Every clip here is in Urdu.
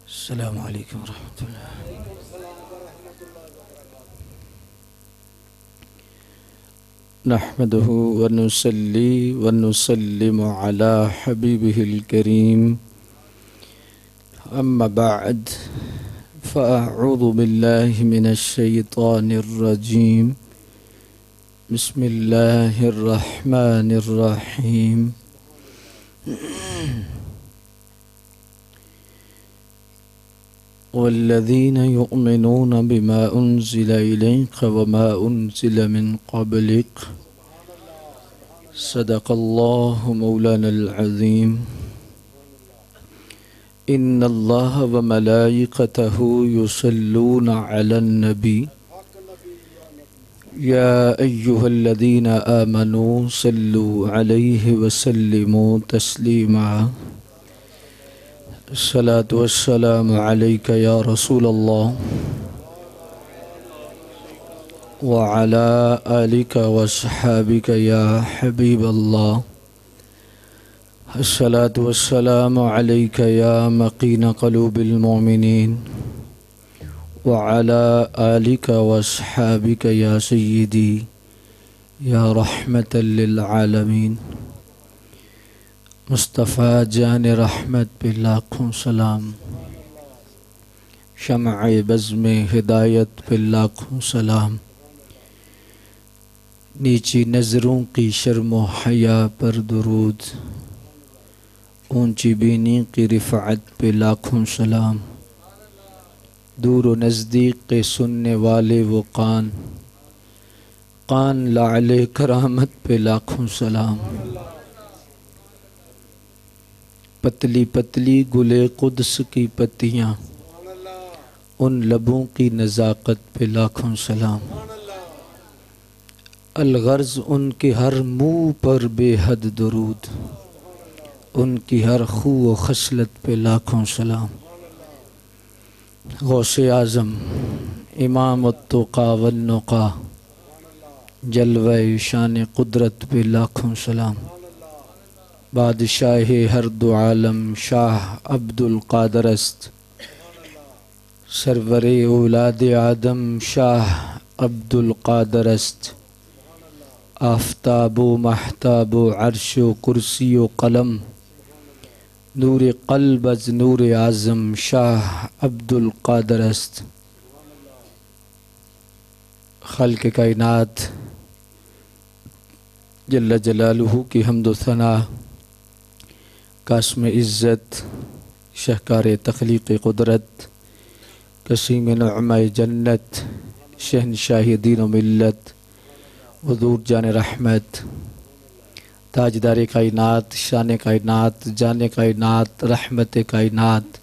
السلام علیکم ورحمۃ اللہ۔ نحمده ونصلي ونسلم على حبيبه الكريم، أما بعد فأعوذ بالله من الشيطان الرجيم، بسم الله الرحمن الرحيم۔ والذين يؤمنون بما أنزل إليك وما أنزل من قبلك، صدق الله مولانا العظيم۔ إن الله وملائكته يصلون على النبي، يا أيها الذين آمنوا صلوا عليه وسلموا تسليما۔ الصلاة والسلام عليك يا رسول الله وعلى آلك وصحابك يا حبيب الله۔ الصلاة والسلام عليك يا مقين قلوب المؤمنين وعلى آلك وصحابك يا سيدي يا رحمة للعالمين۔ مصطفیٰ جان رحمت پہ لاکھوں سلام، شمع بزم ہدایت پہ لاکھوں سلام، نیچی نظروں کی شرم و حیا پر درود، اونچی بینی کی رفعت پہ لاکھوں سلام، دور و نزدیک کے سننے والے وہ قان لعل کرامت پہ لاکھوں سلام، پتلی پتلی گلے قدس کی پتیاں، ان لبوں کی نزاکت پہ لاکھوں سلام، الغرض ان کے ہر منہ پر بے حد درود، ان کی ہر خو و خصلت پہ لاکھوں سلام، غوث اعظم امام التقیٰ والنقیٰ، جلوہ شان قدرت پہ لاکھوں سلام، بادشاہ ہر دو عالم شاہ عبد القادر است، سرور اولاد آدم شاہ عبد القادر است، آفتاب و محتاب و عرش و کرسی و قلم، نور قلب از نور اعظم شاہ عبد القادر است۔ خالق کائنات جل جلالہ کی حمد و ثنا، قاسم عزت، شہکار تخلیق قدرت، قسیم نعمہ جنت، شہنشاہ دین و ملت، حضور جان رحمت، تاجدار کائنات، شان کائنات، جان کائنات، رحمت کائنات،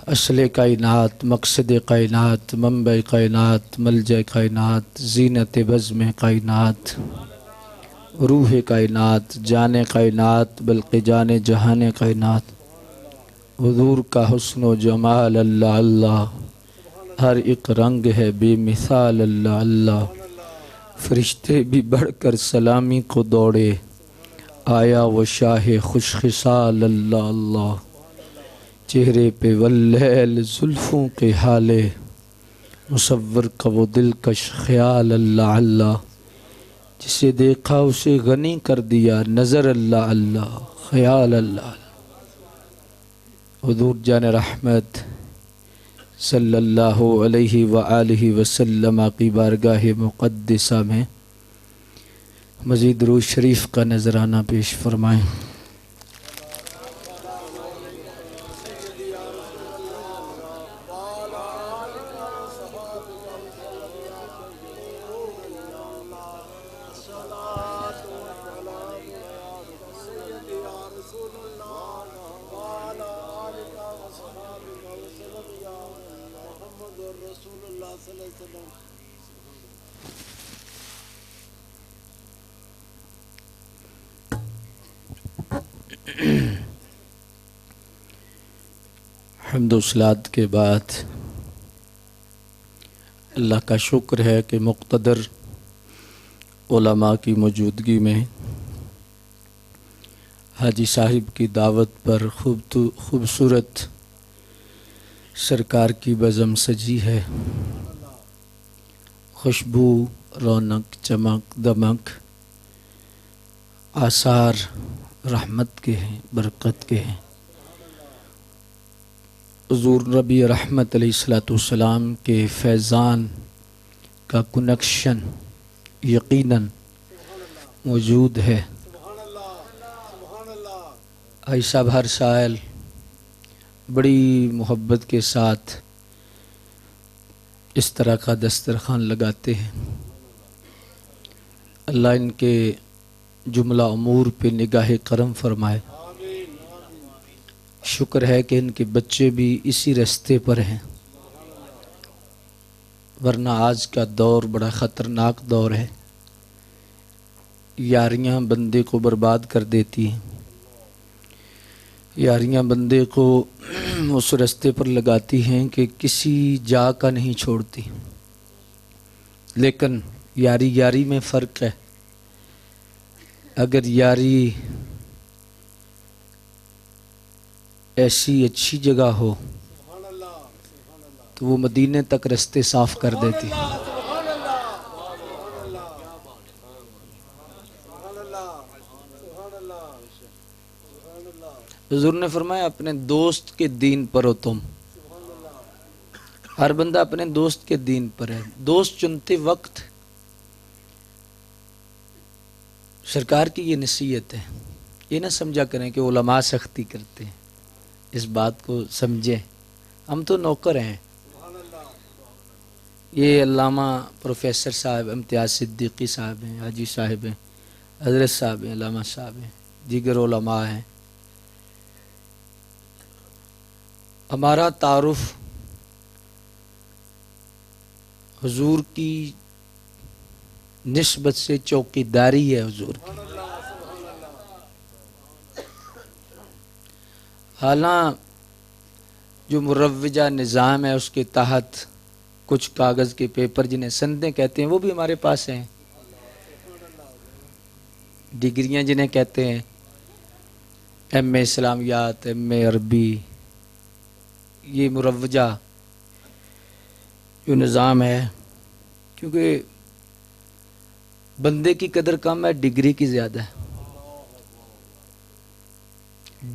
اصل کائنات، مقصد کائنات، منبع کائنات، ملجأ کائنات، زینت بزم کائنات، روح کائنات، جان کائنات، بلکہ جان جہان کائنات، حضور کا حسن و جمال اللہ اللہ، ہر ایک رنگ ہے بے مثال اللہ اللہ، فرشتے بھی بڑھ کر سلامی کو دوڑے، آیا وہ شاہ خوش خصال اللہ اللہ، چہرے پہ واللیل زلفوں کے حالے، مصور کا وہ دلکش خیال اللہ اللہ، جسے دیکھا اسے غنی کر دیا نظر اللہ اللہ، خیال اللہ۔ حضور جان رحمت صلی اللہ علیہ وآلہ وسلم کی بارگاہ مقدسہ میں مزید درود شریف کا نذرانہ پیش فرمائیں۔ حمد و صلات کے بعد اللہ کا شکر ہے کہ مقتدر علماء کی موجودگی میں حاجی صاحب کی دعوت پر خوبصورت سرکار کی بزم سجی ہے، خوشبو، رونق، چمک، دمک آثار رحمت کے ہیں، برکت کے ہیں۔ حضور نبی رحمت علیہ الصلوۃ والسلام کے فیضان کا کنیکشن یقیناً موجود ہے۔ بھائی صاحب ہر سال بڑی محبت کے ساتھ اس طرح کا دسترخوان لگاتے ہیں۔ اللہ ان کے جملہ امور پہ نگاہ کرم فرمائے۔ شکر ہے کہ ان کے بچے بھی اسی راستے پر ہیں، ورنہ آج کا دور بڑا خطرناک دور ہے۔ یاریاں بندے کو برباد کر دیتی ہیں، یاریاں بندے کو اس راستے پر لگاتی ہیں کہ کسی جا کا نہیں چھوڑتی۔ لیکن یاری یاری میں فرق ہے۔ اگر یاری ایسی اچھی جگہ ہو تو وہ مدینے تک راستے صاف کر دیتی۔ حضور نے فرمایا اپنے دوست کے دین پر ہو تم۔ ہر بندہ اپنے دوست کے دین پر ہے۔ دوست چنتے وقت سرکار کی یہ نصیحت ہے، یہ نہ سمجھا کریں کہ علماء سختی کرتے ہیں، اس بات کو سمجھیں۔ ہم تو نوکر ہیں۔ یہ علامہ پروفیسر صاحب امتیاز صدیقی صاحب ہیں، حاجی صاحب ہیں، حضرت صاحب ہیں، علامہ صاحب ہیں، دیگر علماء ہیں۔ ہمارا تعارف حضور کی نسبت سے چوکیداری ہے حضور کی۔ حالانکہ جو مروجہ نظام ہے اس کے تحت کچھ کاغذ کے پیپر جنہیں سندیں کہتے ہیں وہ بھی ہمارے پاس ہیں، ڈگریاں جنہیں کہتے ہیں، ایم اے اسلامیات، ایم اے عربی، یہ مروجہ جو نظام ہے، کیونکہ بندے کی قدر کم ہے، ڈگری کی زیادہ ہے۔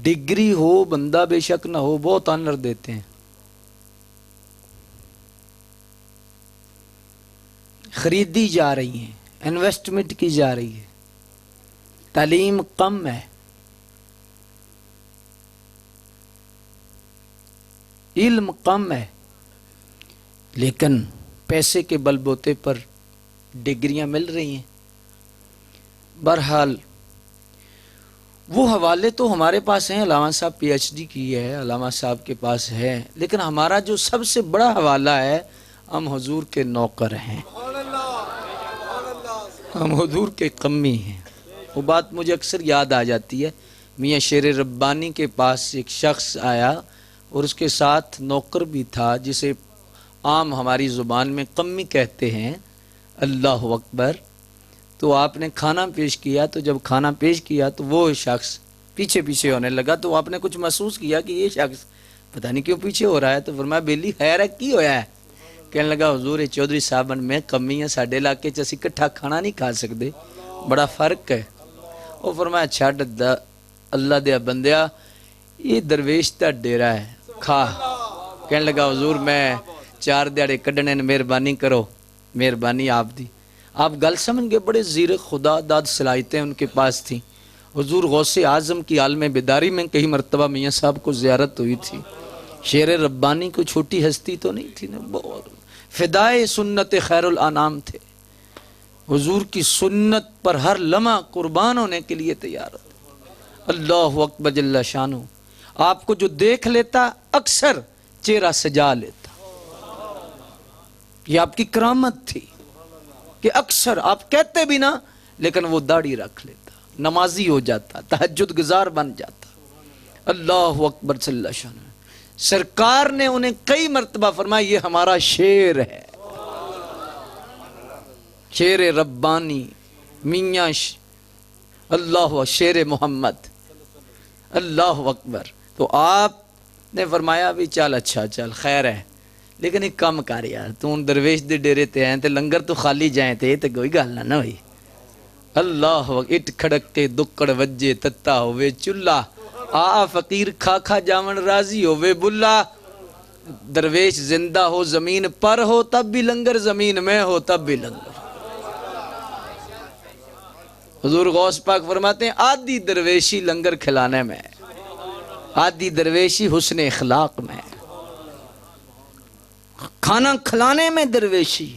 ڈگری ہو بندہ بے شک نہ ہو، بہت آنر دیتے ہیں۔ خریدی جا رہی ہیں، انویسٹمنٹ کی جا رہی ہے۔ تعلیم کم ہے، علم کم ہے، لیکن پیسے کے بل بوتے پر ڈگریاں مل رہی ہیں۔ بہرحال وہ حوالے تو ہمارے پاس ہیں، علامہ صاحب پی ایچ ڈی کی ہے، علامہ صاحب کے پاس ہے، لیکن ہمارا جو سب سے بڑا حوالہ ہے، ہم حضور کے نوکر ہیں، ہم حضور کے قمی ہیں۔ وہ بات مجھے اکثر یاد آ جاتی ہے، میاں شیر ربانی کے پاس ایک شخص آیا اور اس کے ساتھ نوکر بھی تھا جسے عام ہماری زبان میں قمی کہتے ہیں، اللہ اکبر۔ تو آپ نے کھانا پیش کیا، تو جب کھانا پیش کیا تو وہ شخص پیچھے پیچھے ہونے لگا، تو آپ نے کچھ محسوس کیا کہ یہ شخص پتہ نہیں کیوں پیچھے ہو رہا ہے، تو فرمایا بیلی خیر ہے کی ہویا ہے؟ کہنے لگا حضور چودھری صاحبن میں کمی ہے، ساڈے علاقے چ اسی کٹھا کھانا نہیں کھا سکتے، بڑا فرق ہے۔ وہ فرمایا چھڈ اللہ دیا بندیا، یہ درویش دا ڈیرا ہے، کھا۔ کہنے لگا حضور میں 4 دیہڑے کڈنے، مہربانی کرو، مہربانی آپ دی۔ آپ گل سمجھ گئے، بڑے زیر خدا داد صلاحیتیں ان کے پاس تھیں۔ حضور غوث اعظم کی عالم بیداری میں کئی مرتبہ میاں صاحب کو زیارت ہوئی تھی۔ شیر ربانی کو چھوٹی ہستی تو نہیں تھی نا، بہت فدائے سنت خیر الانام تھے، حضور کی سنت پر ہر لمحہ قربان ہونے کے لیے تیار ہوتے۔ اللہ اکبر جل شانہ، آپ کو جو دیکھ لیتا اکثر چہرہ سجا لیتا۔ یہ آپ کی کرامت تھی کہ اکثر آپ کہتے بھی نہ، لیکن وہ داڑھی رکھ لیتا، نمازی ہو جاتا، تہجد گزار بن جاتا۔ اللہ اکبر صلی اللہ علیہ وسلم۔ سرکار نے انہیں کئی مرتبہ فرمایا یہ ہمارا شیر ہے، شیر ربانی، میاں اللہ شیر محمد، اللہ اکبر۔ تو آپ نے فرمایا بھی چل اچھا چل خیر ہے لیکن ایک کم کر یار تو درویش دے ڈیرے تے ہیں تے لنگر تو خالی جائیں تے یہ تے کوئی گل نہ ہوئی اللہ اٹ کھڑک کے دکڑ وجے تتا ہوئے چلا آ فقیر کھا کھا جاون راضی ہوئے بلا درویش زندہ ہو زمین پر ہو تب بھی لنگر زمین میں ہو تب بھی لنگر حضور غوث پاک فرماتے ہیں آدھی درویشی لنگر کھلانے میں آدھی درویشی حسن اخلاق میں کھانا کھلانے میں درویشی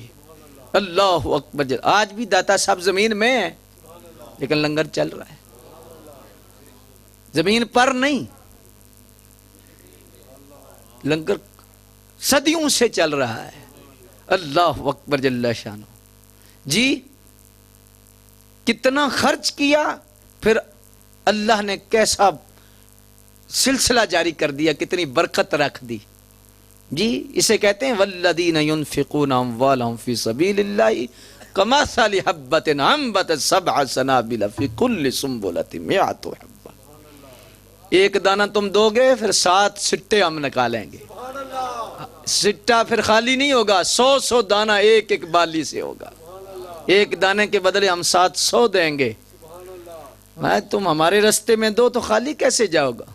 اللہ اکبر آج بھی داتا صاحب زمین میں ہے لیکن لنگر چل رہا ہے زمین پر نہیں لنگر صدیوں سے چل رہا ہے اللہ اکبر جل شانہ جی کتنا خرچ کیا پھر اللہ نے کیسا سلسلہ جاری کر دیا کتنی برکت رکھ دی جی اسے کہتے ہیں والذین ينفقون اموالهم فی سبیل اللہ کمثل حبۃ انبتت سبع سنابل فی کل سنبلۃ مئۃ حبۃ ایک دانہ تم دو گے پھر 7 سٹے ہم نکالیں گے سٹا پھر خالی نہیں ہوگا 100 دانہ ایک ایک بالی سے ہوگا ایک دانے کے بدلے ہم 700 دیں گے میں تم ہمارے رستے میں دو تو خالی کیسے جاؤ گا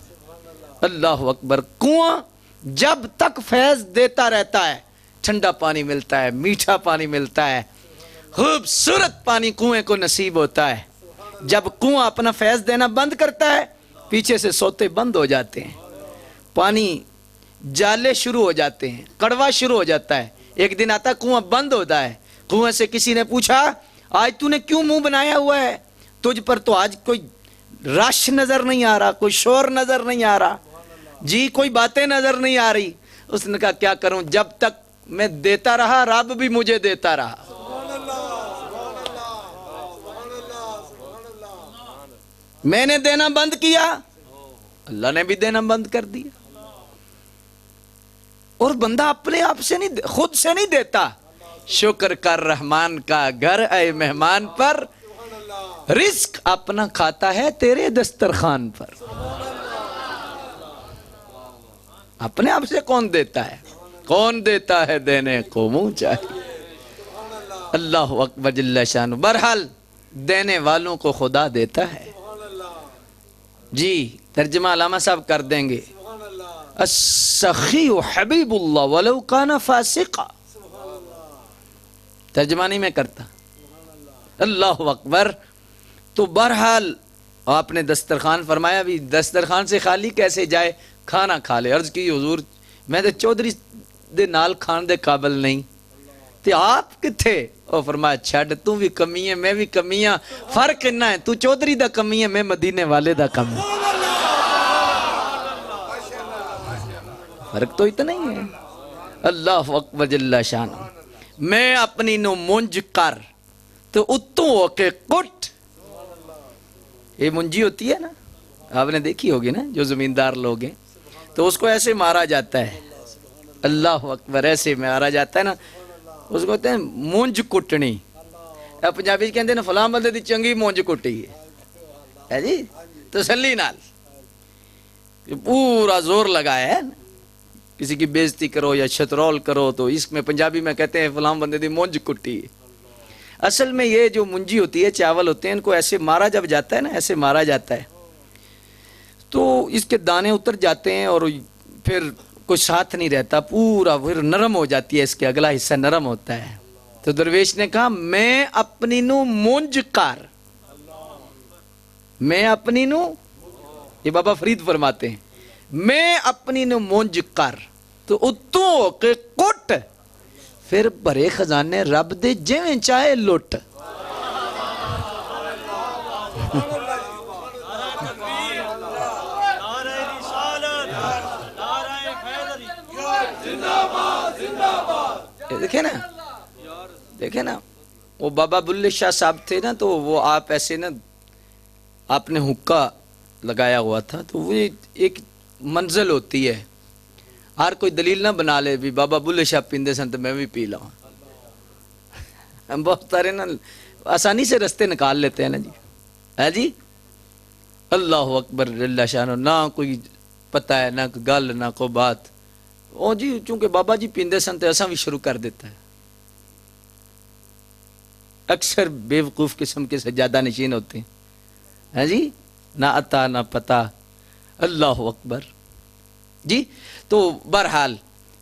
اللہ اکبر کنواں جب تک فیض دیتا رہتا ہے ٹھنڈا پانی ملتا ہے میٹھا پانی ملتا ہے خوبصورت پانی کنویں کو نصیب ہوتا ہے جب کنواں اپنا فیض دینا بند کرتا ہے پیچھے سے سوتے بند ہو جاتے ہیں پانی جالے شروع ہو جاتے ہیں کڑوا شروع ہو جاتا ہے ایک دن آتا کنواں بند ہوتا ہے کنویں سے کسی نے پوچھا آج تو نے کیوں منہ بنایا ہوا ہے تجھ پر تو آج کوئی رش نظر نہیں آ رہا کوئی شور نظر نہیں آ رہا جی کوئی باتیں نظر نہیں آ رہی اس نے کہا کیا کروں جب تک میں دیتا رہا رب بھی مجھے دیتا رہا میں نے دینا بند کیا اللہ نے بھی دینا بند کر دیا اور بندہ اپنے آپ سے نہیں خود سے نہیں دیتا شکر کر رحمان کا گھر اے مہمان پر رزق اپنا کھاتا ہے تیرے دسترخوان پر اپنے آپ سے کون دیتا ہے کون دیتا ہے دینے کو منہ چاہیے اللہ اکبر جل شانہ بہرحال دینے والوں کو خدا دیتا ہے جی ترجمہ علامہ صاحب کر دیں گے السخی حبیب اللہ ولو کان فاسقا ترجمہ نہیں میں کرتا اللہ اکبر تو بہرحال آپ نے دسترخوان فرمایا بھی دسترخوان سے خالی کیسے جائے کھانا کھا لے عرض کی حضور میں تے چودھری دے نال کھان دے قابل نہیں تے آپ کتھے اور فرمایا چھڑ تو بھی کمی ہے میں بھی کمی ہاں فرق اتنا ہے تو چودھری دا کمی ہے میں مدینے والے دا کمی ہے فرق تو اتنا ہی ہے اللہ اکبر جل شانہ میں اپنی نو منج کر تو اتوں ہو کے کٹ یہ منجی ہوتی ہے نا آپ نے دیکھی ہوگی نا جو زمیندار لوگ ہیں تو اس کو ایسے مارا جاتا ہے اللہ اکبر ایسے مارا جاتا ہے نا اس کو کہتے ہیں مونج کٹنی پنجابی کہتے ہیں نا فلاں بندے دی چنگی مونج کٹی ہے جی تسلی نال پورا زور لگایا ہے کسی کی بےزتی کرو یا شترول کرو تو اس میں پنجابی میں کہتے ہیں فلاں بندے دی مونج کٹی ہے اصل میں یہ جو منجی ہوتی ہے چاول ہوتے ہیں ان کو ایسے مارا جب جاتا ہے نا ایسے مارا جاتا ہے تو اس کے دانے اتر جاتے ہیں اور پھر کوئی ساتھ نہیں رہتا پورا پھر نرم ہو جاتی ہے اس کے اگلا حصہ نرم ہوتا ہے تو درویش نے کہا میں اپنی نو مونج کر میں اپنی نو یہ بابا فرید فرماتے ہیں میں اپنی نو مونج کر تو اتوں ہو کے کٹ پھر بھرے خزانے رب دے جویں چاہے لٹ دیکھیں نا وہ بابا بلے شاہ صاحب تھے نا تو وہ آپ ایسے نا آپ نے حکا لگایا ہوا تھا تو وہ ایک منزل ہوتی ہے ہر کوئی دلیل نہ بنا لے بھی بابا بلے شاہ پیندے سن تو میں بھی پی لاؤں ہم بہت سارے نا آسانی سے رستے نکال لیتے ہیں نا جی ہے جی اللہ اکبر اللہ شانہ نہ کوئی پتہ ہے نہ کوئی گل نہ کوئی بات. او جی چونکہ بابا جی پیندے سن تے اساں بھی شروع کر دیتا ہے. اکثر بے وقوف قسم کے سجادہ نشین ہوتے ہیں, ہے جی, نہ عطا نہ پتہ. اللہ اکبر جی. تو بہرحال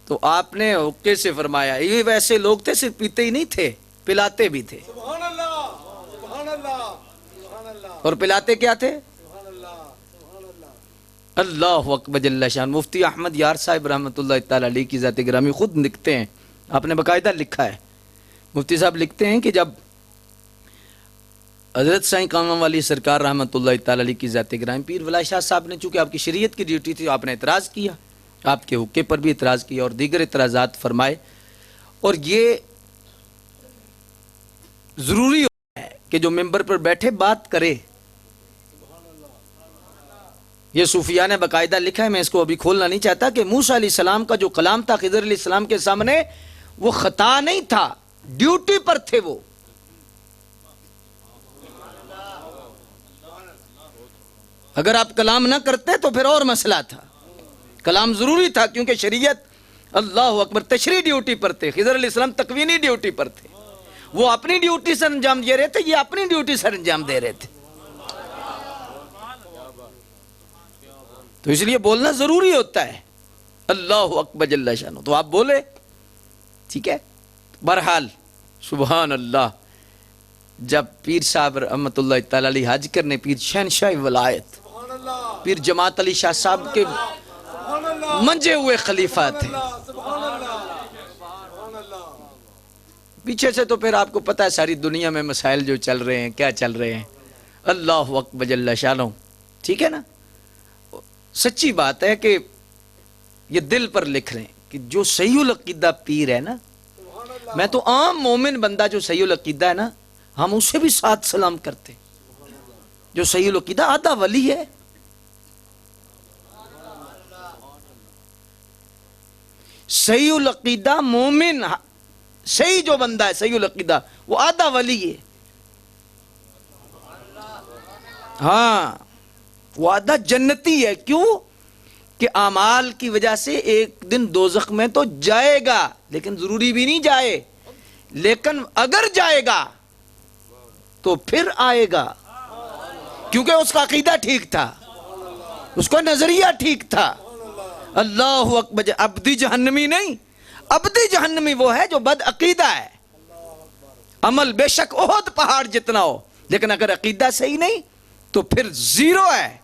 تو آپ نے حقے سے فرمایا, یہ ویسے لوگ تھے صرف پیتے ہی نہیں تھے, پلاتے بھی تھے. سبحان اللہ, سبحان اللہ, سبحان اللہ, اور پلاتے کیا تھے؟ سبحان اللہ, سبحان اللہ. اللہ اکبر جل شان. مفتی احمد یار صاحب رحمۃ اللہ تعالی علیہ کی ذات گرامی خود لکھتے ہیں, آپ نے باقاعدہ لکھا ہے, مفتی صاحب لکھتے ہیں کہ جب حضرت سائیں کامم والی سرکار رحمۃ اللہ تعالی علیہ کی ذات گرامی پیر ولی شاہ صاحب نے, چونکہ آپ کی شریعت کی ڈیوٹی تھی, آپ نے اعتراض کیا, آپ کے حقے پر بھی اعتراض کیا اور دیگر اعتراضات فرمائے. اور یہ ضروری ہے کہ جو ممبر پر بیٹھے بات کرے. یہ صوفیاء نے باقاعدہ لکھا ہے, میں اس کو ابھی کھولنا نہیں چاہتا, کہ موسیٰ علیہ السلام کا جو کلام تھا خضر علیہ السلام کے سامنے, وہ خطا نہیں تھا, ڈیوٹی پر تھے وہ. اگر آپ کلام نہ کرتے تو پھر اور مسئلہ تھا. کلام ضروری تھا کیونکہ شریعت, اللہ اکبر, تشریح ڈیوٹی پر تھے. خضر علیہ السلام تکوینی ڈیوٹی پر تھے, وہ اپنی ڈیوٹی سے انجام دے رہے تھے, یہ اپنی ڈیوٹی سے انجام دے رہے تھے. تو اس لیے بولنا ضروری ہوتا ہے. اللہ اکبر جل شانہ. تو آپ بولے, ٹھیک ہے. بہرحال سبحان اللہ, جب پیر صاحب رحمۃ اللہ تعالی علیہ حج کرنے, پیر شہنشاہ ولایت سبحان اللہ, پیر جماعت علی شاہ صاحب کے سبحان اللہ, منجے ہوئے خلیفہ تھے. سبحان اللہ, سبحان اللہ. پیچھے سے تو پھر آپ کو پتہ ہے ساری دنیا میں مسائل جو چل رہے ہیں, کیا چل رہے ہیں. اللہ اکبر جل شانہ. ٹھیک ہے نا. سچی بات ہے کہ یہ دل پر لکھ رہے ہیں کہ جو صحیح العقیدہ پیر ہے نا, میں تو عام مومن بندہ جو صحیح العقیدہ ہے نا, ہم اسے بھی ساتھ سلام کرتے. جو صحیح العقیدہ آدھا ولی ہے. صحیح العقیدہ مومن, صحیح جو بندہ ہے صحیح العقیدہ, وہ آدھا ولی ہے. ہاں, وہ آدھا جنتی ہے. کیوں؟ کہ اعمال کی وجہ سے ایک دن دوزخ میں تو جائے گا, لیکن ضروری بھی نہیں جائے. لیکن اگر جائے گا تو پھر آئے گا, کیونکہ اس کا عقیدہ ٹھیک تھا, اس کا نظریہ ٹھیک تھا. اللہ اکبر. ابدی جہنمی نہیں, ابدی جہنمی وہ ہے جو بد عقیدہ ہے. عمل بے شک احد پہاڑ جتنا ہو, لیکن اگر عقیدہ صحیح نہیں تو پھر زیرو ہے.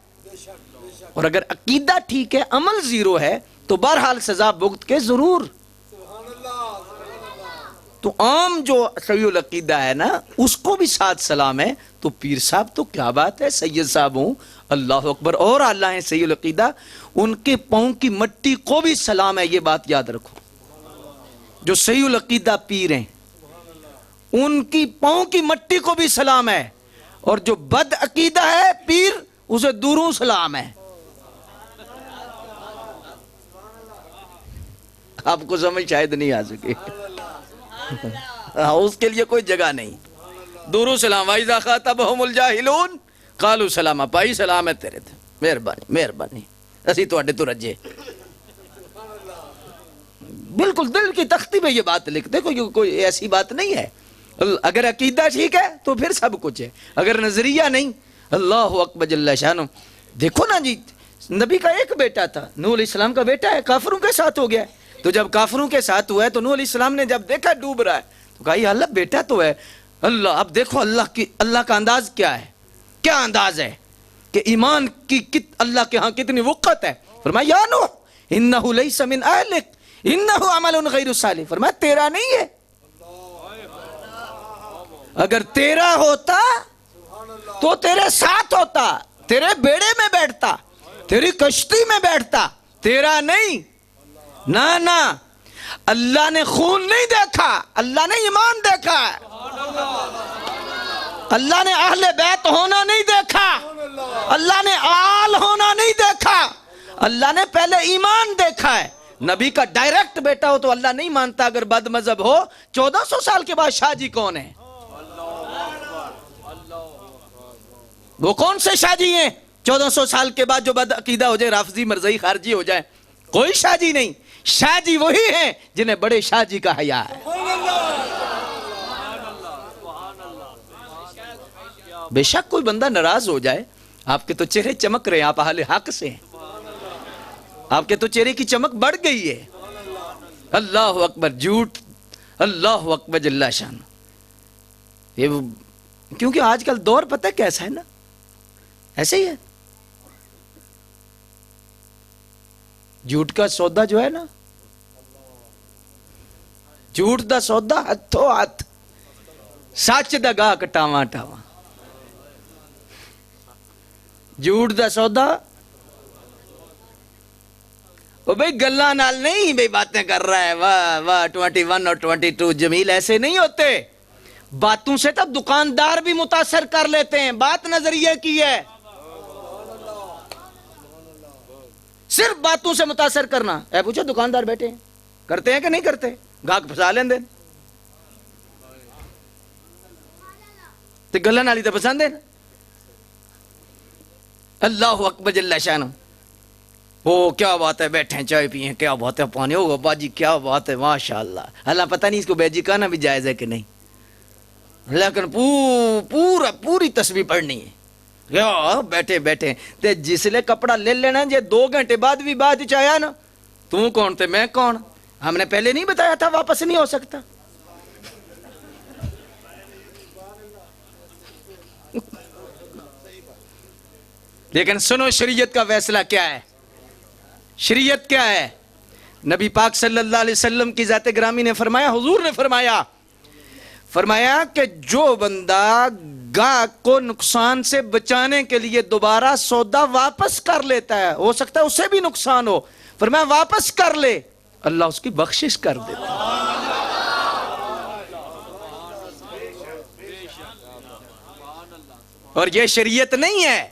اور اگر عقیدہ ٹھیک ہے, عمل زیرو ہے, تو بہرحال سزا بھگت کے ضرور. تو عام جو صحیح العقیدہ ہے نا, اس کو بھی ساتھ سلام ہے. تو پیر صاحب تو کیا بات ہے, سید صاحب ہوں, اللہ اکبر, اور اللہ ہیں صحیح العقیدہ, ان کے پاؤں کی مٹی کو بھی سلام ہے. یہ بات یاد رکھو, جو صحیح العقیدہ پیر ہیں ان کی پاؤں کی مٹی کو بھی سلام ہے, اور جو بد عقیدہ ہے پیر, اسے دوروں سلام ہے. آپ کو سمجھ شاید نہیں آ سکے, اس کے لیے کوئی جگہ نہیں. دوروں سلام. وَإِذَا خَاطَبَهُمُ الْجَاهِلُونَ قَالُوا سَلَامًا. بھائی سلام ہے تیرے تے, مہربانی مہربانی, اسی تواڈے تو رجے. بالکل دل کی تختی پہ یہ بات لکھتے, کوئی ایسی بات نہیں ہے. اگر عقیدہ ٹھیک ہے تو پھر سب کچھ ہے, اگر نظریہ نہیں. اللہ اکبر جل شانہ. دیکھو نا جی, نبی کا ایک بیٹا تھا, نوح علیہ السلام کا بیٹا ہے, کافروں کے ساتھ ہو گیا. تو جب کافروں کے ساتھ ہوا ہے تو نوح علیہ السلام نے جب دیکھا ڈوب رہا ہے تو کہا یہ اللہ بیٹا تو ہے. اللہ, اب دیکھو اللہ کا انداز کیا ہے, کیا انداز ہے کہ ایمان کی اللہ کے ہاں کتنی وقت ہے. فرمایا یا نوح انہ لیس من اہلک انہ عمل غیر صالح. فرمایا تیرا نہیں ہے, اگر تیرا ہوتا تو تیرے ساتھ ہوتا, تیرے بیڑے میں بیٹھتا, تیری کشتی میں بیٹھتا, تیرا نہیں. نہ, اللہ نے خون نہیں دیکھا, اللہ نے ایمان دیکھا ہے. اللہ نے اہل بیت ہونا نہیں دیکھا, اللہ نے آل ہونا نہیں دیکھا, اللہ نے پہلے ایمان دیکھا ہے. نبی کا ڈائریکٹ بیٹا ہو تو اللہ نہیں مانتا اگر بد مذہب ہو. 1400 سال کے بعد شاہ جی کون ہیں؟ وہ کون سے شاہ جی ہیں؟ 1400 سال کے بعد جو بد عقیدہ ہو جائے، رافضی مرزئی خارجی ہو جائے، کوئی شاہ جی نہیں. شاہ جی وہی ہیں جنہیں بڑے شاہ جی کا حیا ہے. بے شک کوئی بندہ ناراض ہو جائے، آپ کے تو چہرے چمک رہے ہیں، آپ اہل حق سے ہیں، آپ کے تو چہرے کی چمک بڑھ گئی ہے. اللہ اکبر. جھوٹ، اللہ اکبر جل شان. یہ کیونکہ آج کل دور پتہ کیسا ہے نا، ایسے ہی ہے. جھوٹ کا سودا جو ہے نا، جھوٹ دا سودا ہتھوں ہاتھ، سچ دا گاہ کٹاواں ٹاواں. جھوٹ دا سودا وہ بھئی گلاں نال نہیں بھئی باتیں کر رہا ہے، واہ واہ 21 اور 22 جمیل ایسے نہیں ہوتے. باتوں سے تب دکاندار بھی متاثر کر لیتے ہیں. بات نظریے کی ہے، صرف باتوں سے متاثر کرنا. اے پوچھو دکاندار بیٹھے ہیں، کرتے ہیں کہ نہیں کرتے؟ گاہک پھسا لیں دیں تو گلہ نالی تو پسند ہے نا. اللہ اکبر جل شانہ. او کیا بات ہے، بیٹھے ہیں چائے پیئیں، کیا بات ہے، پانی ہوگا باجی، کیا بات ہے، ماشاءاللہ. اللہ پتہ نہیں اس کو بیجی کہنا بھی جائز ہے کہ نہیں، لیکن پوری تسبیح پڑھنی ہے. بیٹھے بیٹھے تے جس لے کپڑا لے لینا جے 2 گھنٹے بعد بھی بعد چاہیا نا، تو کون تے میں کون؟ ہم نے پہلے نہیں بتایا تھا واپس نہیں ہو سکتا. لیکن سنو شریعت کا فیصلہ کیا ہے. شریعت کیا ہے؟ نبی پاک صلی اللہ علیہ وسلم کی ذات گرامی نے فرمایا، حضور نے فرمایا کہ جو بندہ گاہک کو نقصان سے بچانے کے لیے دوبارہ سودا واپس کر لیتا ہے، ہو سکتا ہے اسے بھی نقصان ہو، فرمایا واپس کر لے، اللہ اس کی بخشش کر دیتا ہے. اور یہ شریعت نہیں ہے.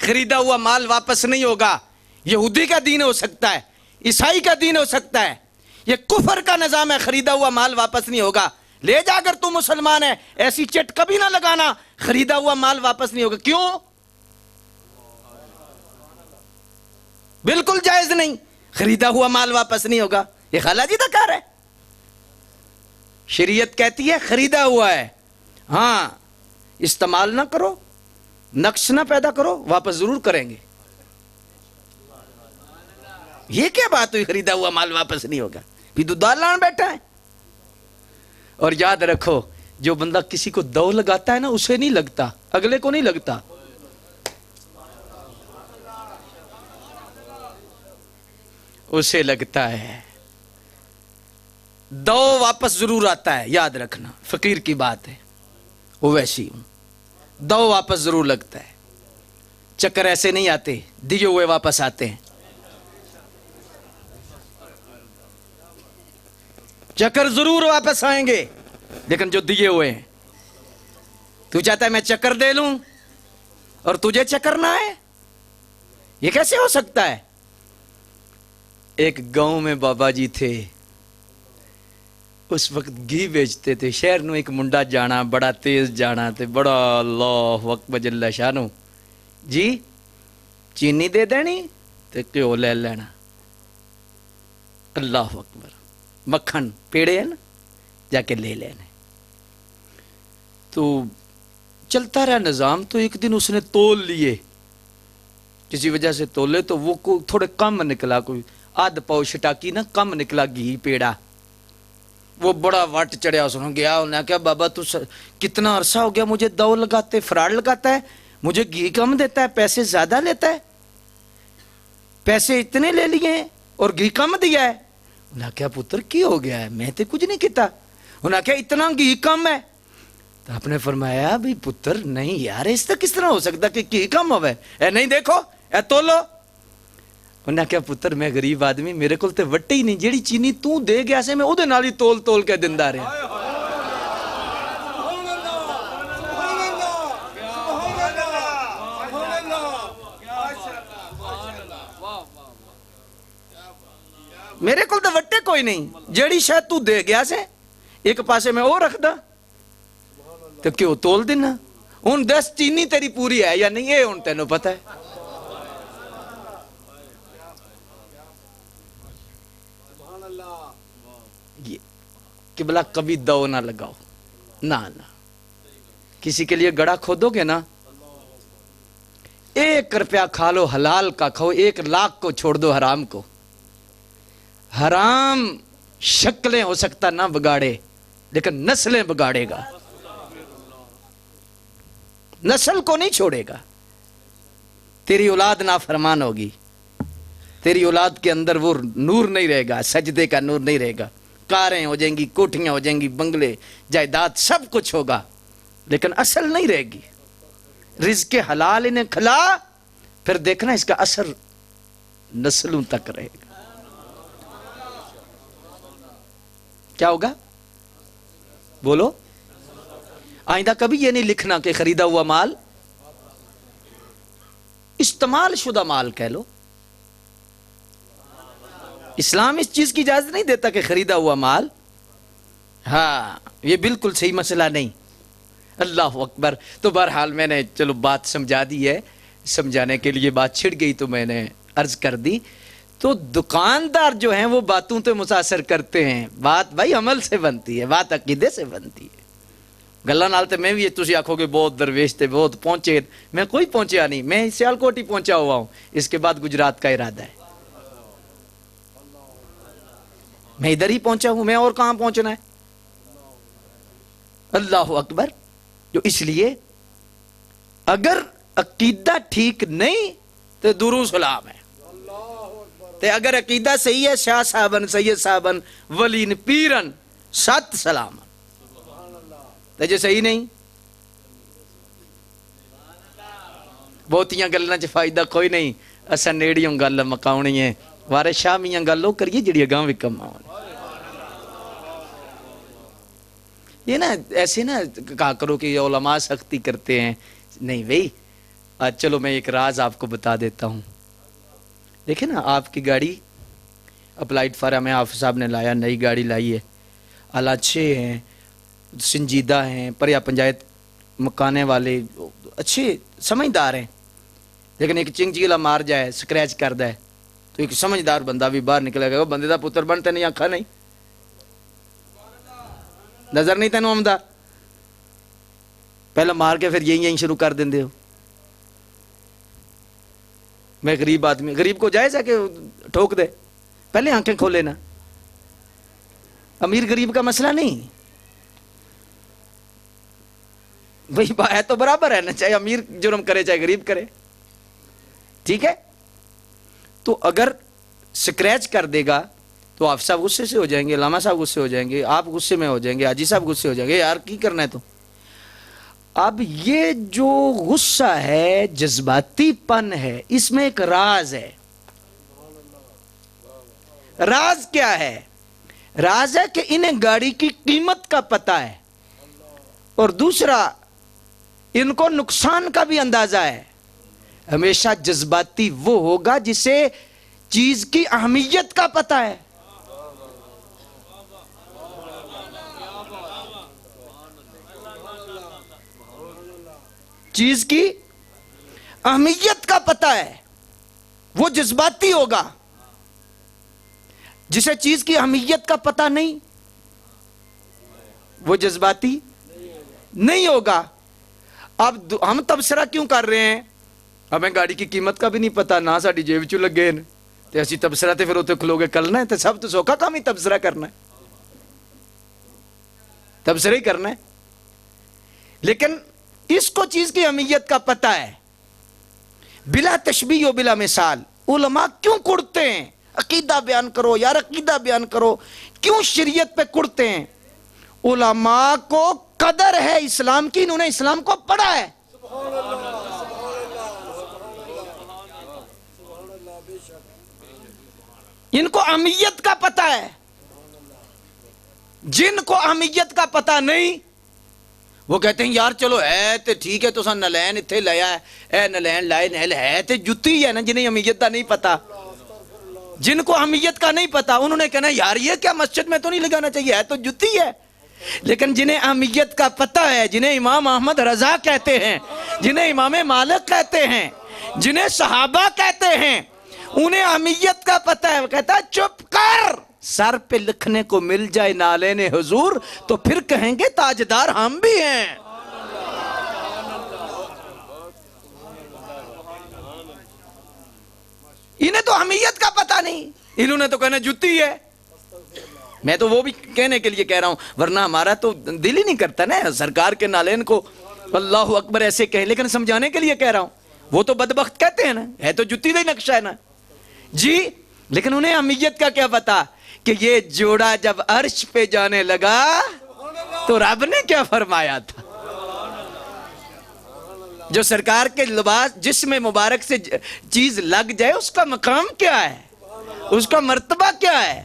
خریدا ہوا مال واپس نہیں ہوگا. یہودی کا دین ہو سکتا ہے، عیسائی کا دین ہو سکتا ہے، یہ کفر کا نظام ہے. خریدا ہوا مال واپس نہیں ہوگا. لے جا کر تو مسلمان ہے، ایسی چٹ کبھی نہ لگانا خریدا ہوا مال واپس نہیں ہوگا. کیوں؟ بالکل جائز نہیں. خریدا ہوا مال واپس نہیں ہوگا، یہ خالہ جی کا کار ہے. شریعت کہتی ہے خریدا ہوا ہے، ہاں استعمال نہ کرو، نقص نہ پیدا کرو، واپس ضرور کریں گے. یہ کیا بات ہوئی خریدا ہوا مال واپس نہیں ہوگا؟ بھی تو دالان بیٹھا ہے. اور یاد رکھو، جو بندہ کسی کو دو لگاتا ہے نا، اسے نہیں لگتا، اگلے کو نہیں لگتا. اسے لگتا ہے. دو واپس ضرور آتا ہے، یاد رکھنا، فقیر کی بات ہے، وہ ویسی ہوں. دو واپس ضرور لگتا ہے. چکر ایسے نہیں آتے دیے ہوئے واپس آتے ہیں. چکر ضرور واپس آئیں گے، لیکن جو دیے ہوئے ہیں. تو چاہتا ہے میں چکر دے لوں اور تجھے چکر نہ آئے؟ یہ کیسے ہو سکتا ہے؟ ایک گاؤں میں بابا جی تھے، اس وقت گھی بیچتے تھے. شہر نو ایک منڈا جانا، بڑا تیز جانا تے بڑا اللہ اکبر جل شانو جی چینی دے دینی تے گھیو لے لینا. اللہ اکبر. مکھن پیڑے ہیں نا، جا کے لے لینے. تو چلتا رہا نظام. تو ایک دن اس نے تول لیے، کسی وجہ سے تولے تو وہ تھوڑے کم نکلا، کوئی آدھ پاؤ شٹاکی نا کم نکلا گھی پیڑا. وہ بڑا وٹ چڑھیا، اس نے گیا، انہوں نے کہا بابا تو کتنا عرصہ ہو گیا مجھے دو لگاتے، فراڈ لگاتا ہے، مجھے گھی کم دیتا ہے، پیسے زیادہ لیتا ہے، پیسے اتنے لے لیے ہیں اور گھی کم دیا ہے. انہوں نے کہا پتر کی ہو گیا ہے؟ میں تے کچھ نہیں کیتا. انہوں نے کہا اتنا گھی کم ہے. تو آپ نے فرمایا بھی پتر نہیں یار، اس طرح کس طرح ہو سکتا کہ گھی کم ہوئے؟ اے نہیں دیکھو، اے تولو. انہوں نے کہا پتر میں غریب آدمی، میرے کول تے وٹے ہی نہیں، جیڑی چینی تو دے گیا سے میں او دے نال ہی تول تول کے دندا رہا. میرے کول تے وٹے کوئی نہیں، جیڑی شاید تو دے گیا سے ایک پاسے میں او رکھ دا تو کیوں تول دینا. ہن 10 چینی تیری پوری ہے یا نہیں، اے ہن تینوں پتہ ہے. یہ قبلہ کبھی دو نہ لگاؤ، نہ کسی کے لیے گڑھا کھودو گے نا، 1 روپیہ کھا لو حلال کا کھاؤ، 1 لاکھ کو چھوڑ دو حرام کو۔ حرام شکلیں ہو سکتا نہ بگاڑے لیکن نسلیں بگاڑے گا، نسل کو نہیں چھوڑے گا۔ تیری اولاد نافرمان ہوگی، تیری اولاد کے اندر وہ نور نہیں رہے گا، سجدے کا نور نہیں رہے گا، کاریں ہو جائیں گی، کوٹھیاں ہو جائیں گی، بنگلے، جائیداد سب کچھ ہوگا لیکن اصل نہیں رہے گی۔ رزق حلال انہیں کھلا، پھر دیکھنا اس کا اثر نسلوں تک رہے گا۔ کیا ہوگا بولو؟ آئندہ کبھی یہ نہیں لکھنا کہ خریدا ہوا مال، استعمال شدہ مال کہہ لو۔ اسلام اس چیز کی اجازت نہیں دیتا کہ خریدا ہوا مال، ہاں یہ بالکل صحیح مسئلہ نہیں۔ اللہ اکبر۔ تو بہرحال میں نے چلو بات سمجھا دی ہے، سمجھانے کے لیے بات چھڑ گئی تو میں نے عرض کر دی۔ تو دکاندار جو ہیں وہ باتوں تو متاثر کرتے ہیں، بات بھائی عمل سے بنتی ہے، بات عقیدے سے بنتی ہے۔ گلاں نال تے میں بھی تسی آکھو گے بہت درویش تھے، بہت پہنچے، میں کوئی پہنچیا نہیں، میں سیالکوٹ ہی پہنچا ہوا ہوں، اس کے بعد گجرات کا ارادہ ہے۔ میں ادھر ہی پہنچا ہوں، میں اور کہاں پہنچنا ہے؟ اللہ اکبر۔ جو اس لیے اگر عقیدہ ٹھیک نہیں تو درو سلام ہے، تے اگر عقیدہ صحیح ہے شاہ صاحبن، سید صاحبن، ولین، پیرن، 7 سلام، تے جو صحیح نہیں بہتیاں گلنا چ فائدہ کوئی نہیں۔ اساں نیڑیوں گل مکاونی ہے، وارے شاہ میاں گلوں کریے جڑی اگاں وی کم آون۔ یہ نا ایسے نا کہا کرو کہ یہ علماء سختی کرتے ہیں، نہیں بھئی۔ چلو میں ایک راز آپ کو بتا دیتا ہوں۔ دیکھیں نا آپ کی گاڑی اپلائیڈ فارم ہے، حافظ صاحب نے لایا، نئی گاڑی لائی ہے، اعلیٰ اچھے ہیں، سنجیدہ ہیں، پریا پنچایت مکانے والے اچھے سمجھدار ہیں، لیکن ایک چنگ چیلا مار جائے، سکریچ کر دے تو ایک سمجھدار بندہ بھی باہر نکلے گا، وہ بندے دا پتر بنتے نہیں، آنکھا نہیں، نظر نہیں تینوں آمدہ، پہلے مار کے پھر یہیں شروع کر دیندے ہو۔ میں غریب آدمی، غریب کو جائز ہے کہ ٹھوک دے، پہلے آنکھیں کھولے نا۔ امیر غریب کا مسئلہ نہیں، وہی ہے تو برابر ہے نا، چاہے امیر جرم کرے چاہے غریب کرے، ٹھیک ہے۔ تو اگر سکریچ کر دے گا تو آپ صاحب غصے سے ہو جائیں گے، علامہ صاحب غصے ہو جائیں گے، آپ غصے میں ہو جائیں گے، حاجی صاحب غصے ہو جائیں گے، یار کی کرنا ہے تو۔ اب یہ جو غصہ ہے، جذباتی پن ہے، اس میں ایک راز ہے۔ راز کیا ہے؟ راز ہے کہ انہیں گاڑی کی قیمت کا پتہ ہے، اور دوسرا ان کو نقصان کا بھی اندازہ ہے۔ ہمیشہ جذباتی وہ ہوگا جسے چیز کی اہمیت کا پتہ ہے۔ چیز کی اہمیت کا پتہ ہے، وہ جذباتی ہوگا۔ جسے چیز کی اہمیت کا پتہ نہیں، وہ جذباتی نہیں ہوگا۔ اب ہم تبصرہ کیوں کر رہے ہیں؟ ہمیں گاڑی کی قیمت کا بھی نہیں پتا، نہ ساڈی جیب چوں لگے ہیں، تے اسی تبصرہ تے پھر اوتے کھلو گے کرنا ہے، تے سب تو سوکھا کام ہی تبصرہ کرنا ہے، تبصرہ ہی کرنا ہے۔ لیکن اس کو چیز کی اہمیت کا پتہ ہے، بلا تشبیہ و بلا مثال۔ علماء کیوں کڑتے ہیں؟ عقیدہ بیان کرو یار، عقیدہ بیان کرو، کیوں شریعت پہ کڑتے ہیں؟ علماء کو قدر ہے اسلام کی، انہوں نے اسلام کو پڑھا ہے۔ ان کو اہمیت کا پتہ ہے۔ جن کو اہمیت کا پتہ نہیں وہ کہتے ہیں یار چلو ہے تے ٹھیک ہے، تو سن نلین اتھے لیا ہے، اے نلین لائے نیل ہے تے جتی ہے نا، جنہیں اہمیت کا نہیں پتا۔ جن کو اہمیت کا نہیں پتا انہوں نے کہنا یار یہ کیا مسجد میں تو نہیں لگانا چاہیے، ہے تو جتی ہے۔ لیکن جنہیں اہمیت کا پتہ ہے، جنہیں امام احمد رضا کہتے ہیں، جنہیں امام مالک کہتے ہیں، جنہیں صحابہ کہتے ہیں، انہیں اہمیت کا پتہ ہے۔ وہ کہتا ہے چپ کر، سر پہ لکھنے کو مل جائے نالین حضور تو پھر کہیں گے تاجدار ہم بھی ہیں. انہیں تو حمیت کا پتہ نہیں, انہوں نے تو کہنا جتی ہے. میں تو وہ بھی کہنے کے لیے کہہ رہا ہوں, ورنہ ہمارا تو دل ہی نہیں کرتا نا سرکار کے نالین کو اللہ اکبر ایسے کہیں, لیکن سمجھانے کے لیے کہہ رہا ہوں. وہ تو بدبخت کہتے ہیں نا, ہے تو جتی کا ہی نقشہ ہے نا جی, لیکن انہیں حمیت کا کیا پتا کہ یہ جوڑا جب عرش پہ جانے لگا تو رب نے کیا فرمایا تھا. جو سرکار کے لباس جسم مبارک سے چیز لگ جائے اس کا مقام کیا ہے, اس کا مرتبہ کیا ہے.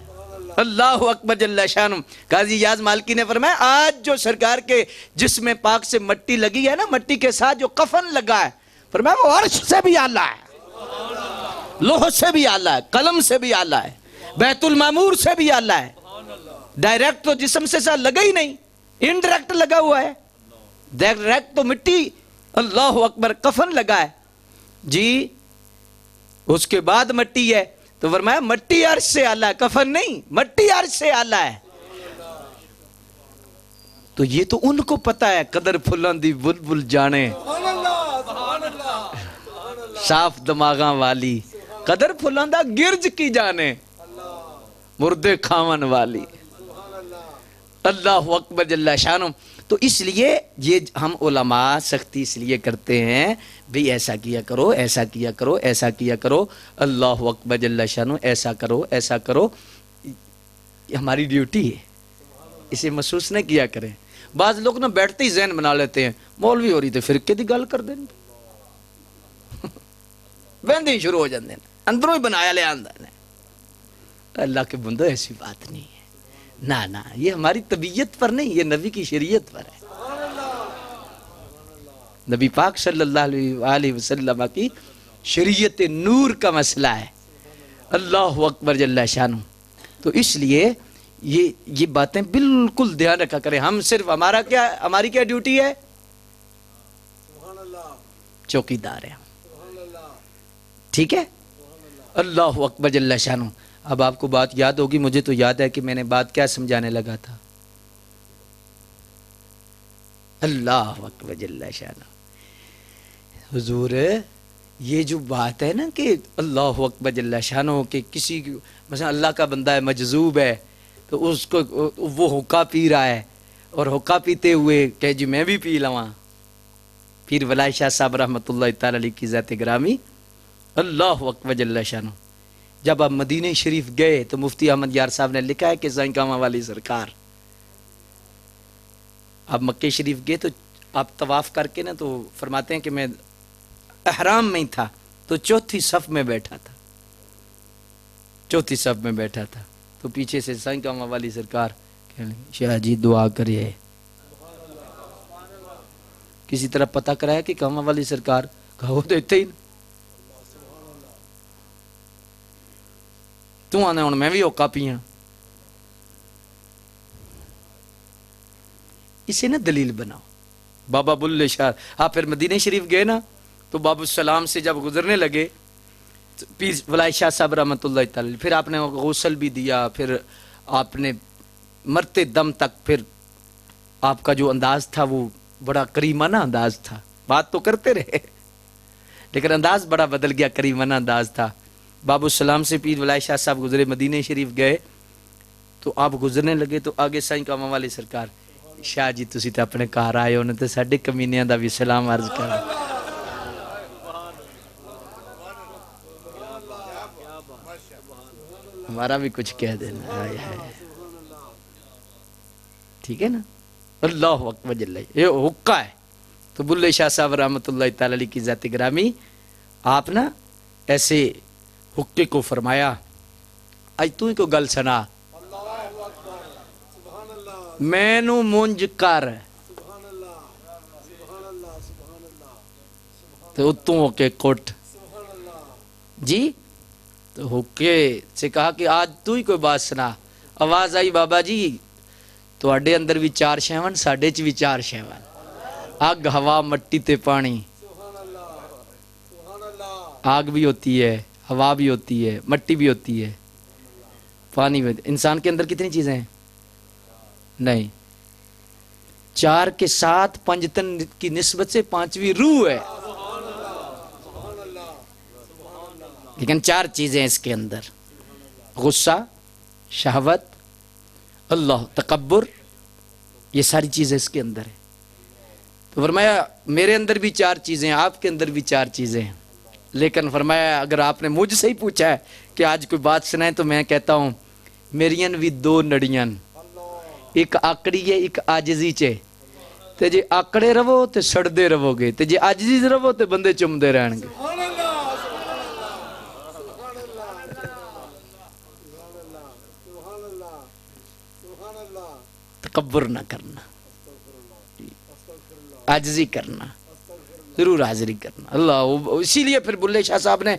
اللہ اکبر جل شانہ. قاضی یاز مالکی نے فرمایا آج جو سرکار کے جسم پاک سے مٹی لگی ہے نا, مٹی کے ساتھ جو کفن لگا ہے, فرمایا وہ عرش سے بھی اعلیٰ ہے, لوح سے بھی اعلیٰ ہے, قلم سے بھی اعلیٰ ہے, بیت المعمور سے بھی اعلیٰ ہے. ڈائریکٹ تو جسم سے ساتھ لگا ہی نہیں, انڈائریکٹ لگا ہوا ہے. ڈائریکٹ تو مٹی, اللہ اکبر, کفن لگا ہے جی, اس کے بعد مٹی ہے. تو فرمایا مٹی عرش سے اعلیٰ ہے, کفن نہیں, مٹی عرش سے اعلیٰ ہے. تو یہ تو ان کو پتا ہے قدر پھلاں دی بلبل جانے, صاف دماغاں والی, قدر پھلاں دا گرج کی جانے, مردے کھاون والی. اللہ اکبر جل شانہ. تو اس لیے یہ ہم علماء سختی اس لیے کرتے ہیں بھی ایسا کیا کرو, ایسا کیا کرو, ایسا کیا کرو. اللہ اکبر جل شانہ, ایسا کرو, ایسا کرو. ہماری ڈیوٹی ہے, اسے محسوس نہ کیا کریں. بعض لوگ نہ بیٹھتے ہی ذہن بنا لیتے ہیں مولوی ہو رہی تو فرقے دی گل کر دیں, بہندے ہی شروع ہو جاندے ہیں, اندروں ہی بنایا لے آندہ ہے. اللہ کے بندو ایسی بات نہیں ہے, نہ یہ ہماری طبیعت پر نہیں, یہ نبی کی شریعت پر ہے. نبی پاک صلی اللہ علیہ وسلم کی شریعت نور کا مسئلہ ہے. اللہ اکبر جل شانہ. تو اس لیے یہ باتیں بالکل دھیان رکھا کریں. ہم صرف ہماری کیا ڈیوٹی ہے, چوکیدار ہے, ٹھیک ہے. اللہ اکبر جل شانہ. اب آپ کو بات یاد ہوگی, مجھے تو یاد ہے کہ میں نے بات کیا سمجھانے لگا تھا. اللہ اکبر جل شانہ. حضور یہ جو بات ہے نا کہ اللہ اکبر جل شانہ کہ کسی مثلا اللہ کا بندہ ہے, مجذوب ہے, تو اس کو وہ حقہ پی رہا ہے, اور حقہ پیتے ہوئے کہ جی میں بھی پی لواں. پیر ولائے شاہ صاحب رحمۃ اللہ تعالی علیہ کی ذات گرامی. اللہ اکبر جل شانہ. جب آپ مدینہ شریف گئے تو مفتی احمد یار صاحب نے لکھا ہے کہ سائیں کامہ والی سرکار, آپ مکہ شریف گئے تو آپ طواف کر کے نا تو فرماتے ہیں کہ میں احرام میں ہی تھا تو چوتھی صف میں بیٹھا تھا, چوتھی صف میں بیٹھا تھا. تو پیچھے سے سائیں کامہ والی سرکار شاہ جی دعا کریے. کسی طرح پتہ کرایا کہ کامہ والی سرکار, کہا وہ تو اتنے ہی تو آنے ہوں میں بھی اوکا پیاں. اسے نا دلیل بناؤ. بابا بلے شاہ آپ پھر مدینہ شریف گئے نا تو باب السلام سے جب گزرنے لگے, پیر ولائے شاہ صاحب رحمۃ اللہ تعالی, پھر آپ نے غسل بھی دیا, پھر آپ نے مرتے دم تک پھر آپ کا جو انداز تھا وہ بڑا کریمانہ انداز تھا. بات تو کرتے رہے لیکن انداز بڑا بدل گیا, کریمانہ انداز تھا. باب السلام سے پیر ولائے شاہ صاحب گزرے, مدینہ شریف گئے تو آپ گزرنے لگے تو آگے سائیں کامہ والی سرکار, شاہ جی تسی تے اپنے گھر آئے ہو تے ساڈے کمینیاں دا بھی سلام عرض کرا. ہمارا بھی کچھ کہہ دینا, ٹھیک ہے نا. اللہ اکبر جل, یہ حقہ ہے. تو بلے شاہ صاحب رحمۃ اللہ تعالی علیہ کی ذات گرامی, آپ نا ایسے حقے کو فرمایا, اج تو ہی کو گل سنا, میں نو مونج کر تو اتوں ہو کے کٹ جی. تو حقے سے کہا کہ آج تو ہی کوئی بات سنا. آواز آئی بابا جی تواڈے اندر بھی چار شیون, ساڈے چ بھی چار شیون, اگ ہوا مٹی تے پانی. آگ بھی ہوتی ہے, ہوا بھی ہوتی ہے, مٹی بھی ہوتی ہے. پانی میں انسان کے اندر کتنی چیزیں ہیں؟ نہیں، 4 کے ساتھ پنجتن کی نسبت سے 5ویں روح ہے، لیکن 4 چیزیں اس کے اندر، غصہ، شہوت، اللہ، تکبر، یہ ساری چیزیں اس کے اندر ہیں۔ تو فرمایا میرے اندر بھی 4 چیزیں ہیں، آپ کے اندر بھی 4 چیزیں ہیں، لیکن فرمایا اگر آپ نے مجھ سے ہی پوچھا ہے کہ آج کوئی بات سنائیں تو میں کہتا ہوں میریاں بھی 2 نڑیاں، ایک آکڑی ہے ایک آجزی چے، تے جے آکڑے رہو تے سڑدے رہو گے، تے جے آجزی رہو تے بندے چمدے رہن گے۔ سبحان اللہ سبحان اللہ سبحان اللہ سبحان اللہ تکبر نہ کرنا، عاجزی کرنا، ضرور حاضری کرنا۔ اللہ، اسی لیے پھر بلے شاہ صاحب نے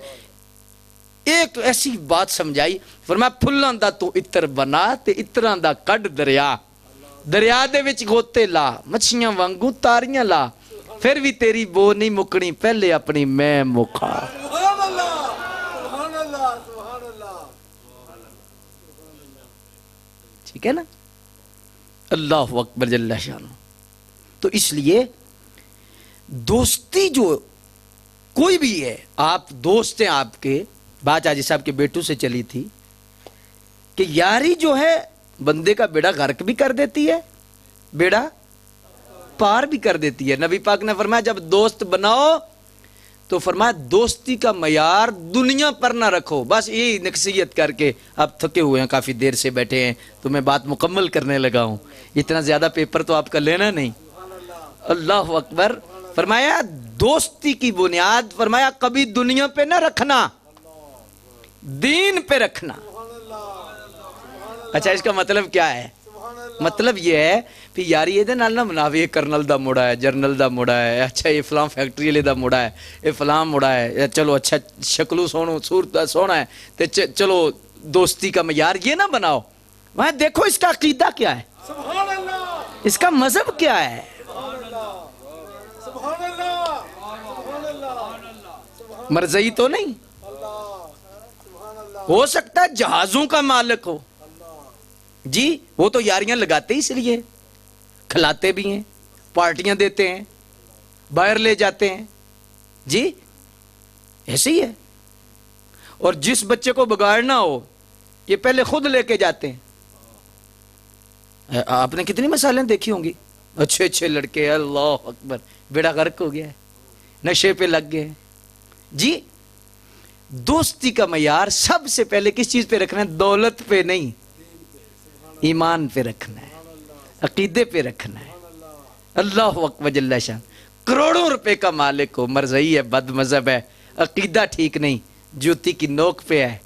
ایک ایسی بات سمجھائی، فرمایا پھلاں دا تو عطر بنا تے عطراں دا کڈ دریا، دریا دے وچ گوتے لا، مچھیاں وانگوں تاریاں لا، پھر بھی تیری بو نہیں مکڑی، پہلے اپنی میں مکھا۔ سبحان اللہ سبحان اللہ سبحان اللہ ٹھیک ہے نا؟ اللہ اکبر جل شانہ۔ تو اس لیے دوستی جو کوئی بھی ہے، آپ دوست ہیں، آپ کے بات حاجی صاحب کے بیٹوں سے چلی تھی کہ یاری جو ہے بندے کا بیڑا غرق بھی کر دیتی ہے، بیڑا پار بھی کر دیتی ہے۔ نبی پاک نے فرمایا جب دوست بناؤ تو فرمایا دوستی کا معیار دنیا پر نہ رکھو۔ بس یہی نصیحت کر کے آپ تھکے ہوئے ہیں، کافی دیر سے بیٹھے ہیں تو میں بات مکمل کرنے لگا ہوں، اتنا زیادہ پیپر تو آپ کا لینا نہیں۔ اللہ اکبر۔ فرمایا دوستی کی بنیاد فرمایا کبھی دنیا پہ نہ رکھنا، دین پہ رکھنا۔ اچھا اس کا مطلب کیا ہے؟ مطلب یہ ہے کہ یاری یہ نال نہ مناوی، یہ کرنل دا مڑا ہے، جرنل دا مڑا ہے، اچھا یہ فلاں فیکٹری والے دا مڑا ہے، یہ فلاں مڑا ہے، چلو اچھا شکلو سونو صورت سونا ہے تو چلو دوستی کا معیار یہ نہ بناؤ۔ وہاں دیکھو اس کا عقیدہ کیا ہے، سبحان اللہ اس کا مذہب کیا ہے۔ سبحان اللہ سبحان اللہ مرضی تو نہیں، سبحان اللہ ہو سکتا ہے جہازوں کا مالک ہو، جی وہ تو یاریاں لگاتے ہی اس لیے، کھلاتے بھی ہیں، پارٹیاں دیتے ہیں، باہر لے جاتے ہیں، جی ایسے ہی ہے۔ اور جس بچے کو بگاڑنا ہو یہ پہلے خود لے کے جاتے ہیں۔ آپ نے کتنی مثالیں دیکھی ہوں گی، اچھے اچھے لڑکے، اللہ اکبر، بیڑا غرق ہو گیا ہے، نشے پہ لگ گئے ہیں۔ جی دوستی کا معیار سب سے پہلے کس چیز پہ رکھنا ہے؟ دولت پہ نہیں، ایمان پہ رکھنا ہے، عقیدے پہ رکھنا ہے۔ اللہ اکبر جل شان۔ کروڑوں روپے کا مالک ہو، مرضی ہے، بد مذہب ہے، عقیدہ ٹھیک نہیں، جوتی کی نوک پہ ہے،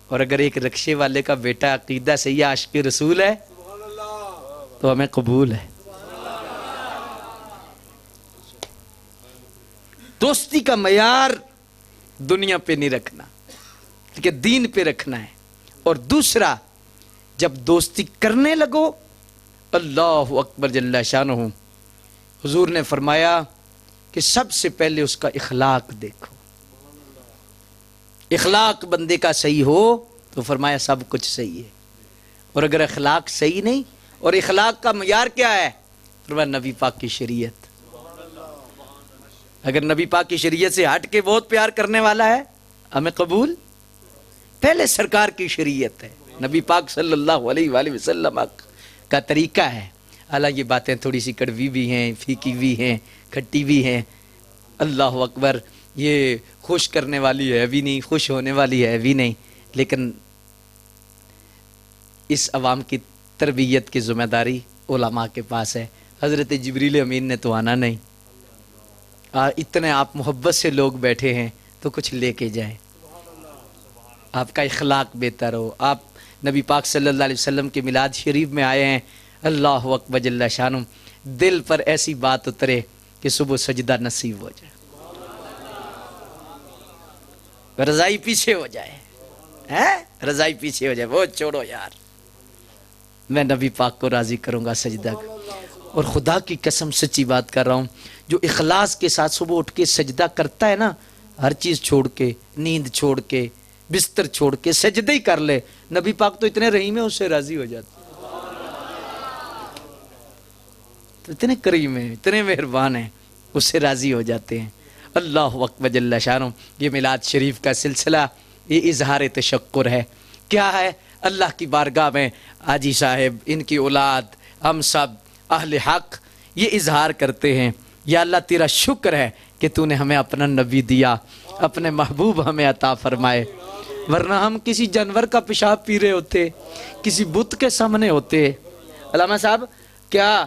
اور اگر ایک رکشے والے کا بیٹا عقیدہ صحیح عاشق رسول ہے تو ہمیں قبول ہے۔ دوستی کا معیار دنیا پہ نہیں رکھنا، کہ دین پہ رکھنا ہے۔ اور دوسرا جب دوستی کرنے لگو، اللہ اکبر جل شانہ، حضور نے فرمایا کہ سب سے پہلے اس کا اخلاق دیکھو۔ اخلاق بندے کا صحیح ہو تو فرمایا سب کچھ صحیح ہے، اور اگر اخلاق صحیح نہیں، اور اخلاق کا معیار کیا ہے؟ فرمایا نبی پاک کی شریعت۔ اگر نبی پاک کی شریعت سے ہٹ کے بہت پیار کرنے والا ہے ہمیں قبول، پہلے سرکار کی شریعت ہے، نبی پاک صلی اللہ علیہ وآلہ وسلم کا طریقہ ہے۔ حالانکہ یہ باتیں تھوڑی سی کڑوی بھی ہیں، پھیکی بھی ہیں، کھٹی بھی ہیں، اللہ اکبر، یہ خوش کرنے والی ہے بھی نہیں، خوش ہونے والی ہے بھی نہیں، لیکن اس عوام کی تربیت کی ذمہ داری علماء کے پاس ہے۔ حضرت جبریل امین نے تو آنا نہیں، اتنے آپ محبت سے لوگ بیٹھے ہیں تو کچھ لے کے جائیں، آپ کا اخلاق بہتر ہو۔ آپ نبی پاک صلی اللہ علیہ وسلم کے میلاد شریف میں آئے ہیں، اللہ اکبر جل شانہ، دل پر ایسی بات اترے کہ صبح سجدہ نصیب ہو جائے، رضائی پیچھے ہو جائے، رضائی پیچھے ہو جائے، وہ چھوڑو یار، میں نبی پاک کو راضی کروں گا سجدہ۔ اور خدا کی قسم سچی بات کر رہا ہوں، جو اخلاص کے ساتھ صبح اٹھ کے سجدہ کرتا ہے نا، ہر چیز چھوڑ کے، نیند چھوڑ کے، بستر چھوڑ کے سجدے ہی کر لے، نبی پاک تو اتنے رحیم ہیں، اس سے راضی ہو جاتے، تو اتنے کریم ہیں، اتنے مہربان ہیں، اس سے راضی ہو جاتے ہیں۔ اللہ اکبر جل شانہ۔ یہ میلاد شریف کا سلسلہ یہ اظہار تشکر ہے۔ کیا ہے؟ اللہ کی بارگاہ میں حاجی صاحب، ان کی اولاد، ہم سب اہل حق یہ اظہار کرتے ہیں، یا اللہ تیرا شکر ہے کہ تو نے ہمیں اپنا نبی دیا، اپنے محبوب ہمیں عطا فرمائے، ورنہ ہم کسی جانور کا پیشاب پی رہے ہوتے، کسی بت کے سامنے ہوتے۔ علامہ صاحب، کیا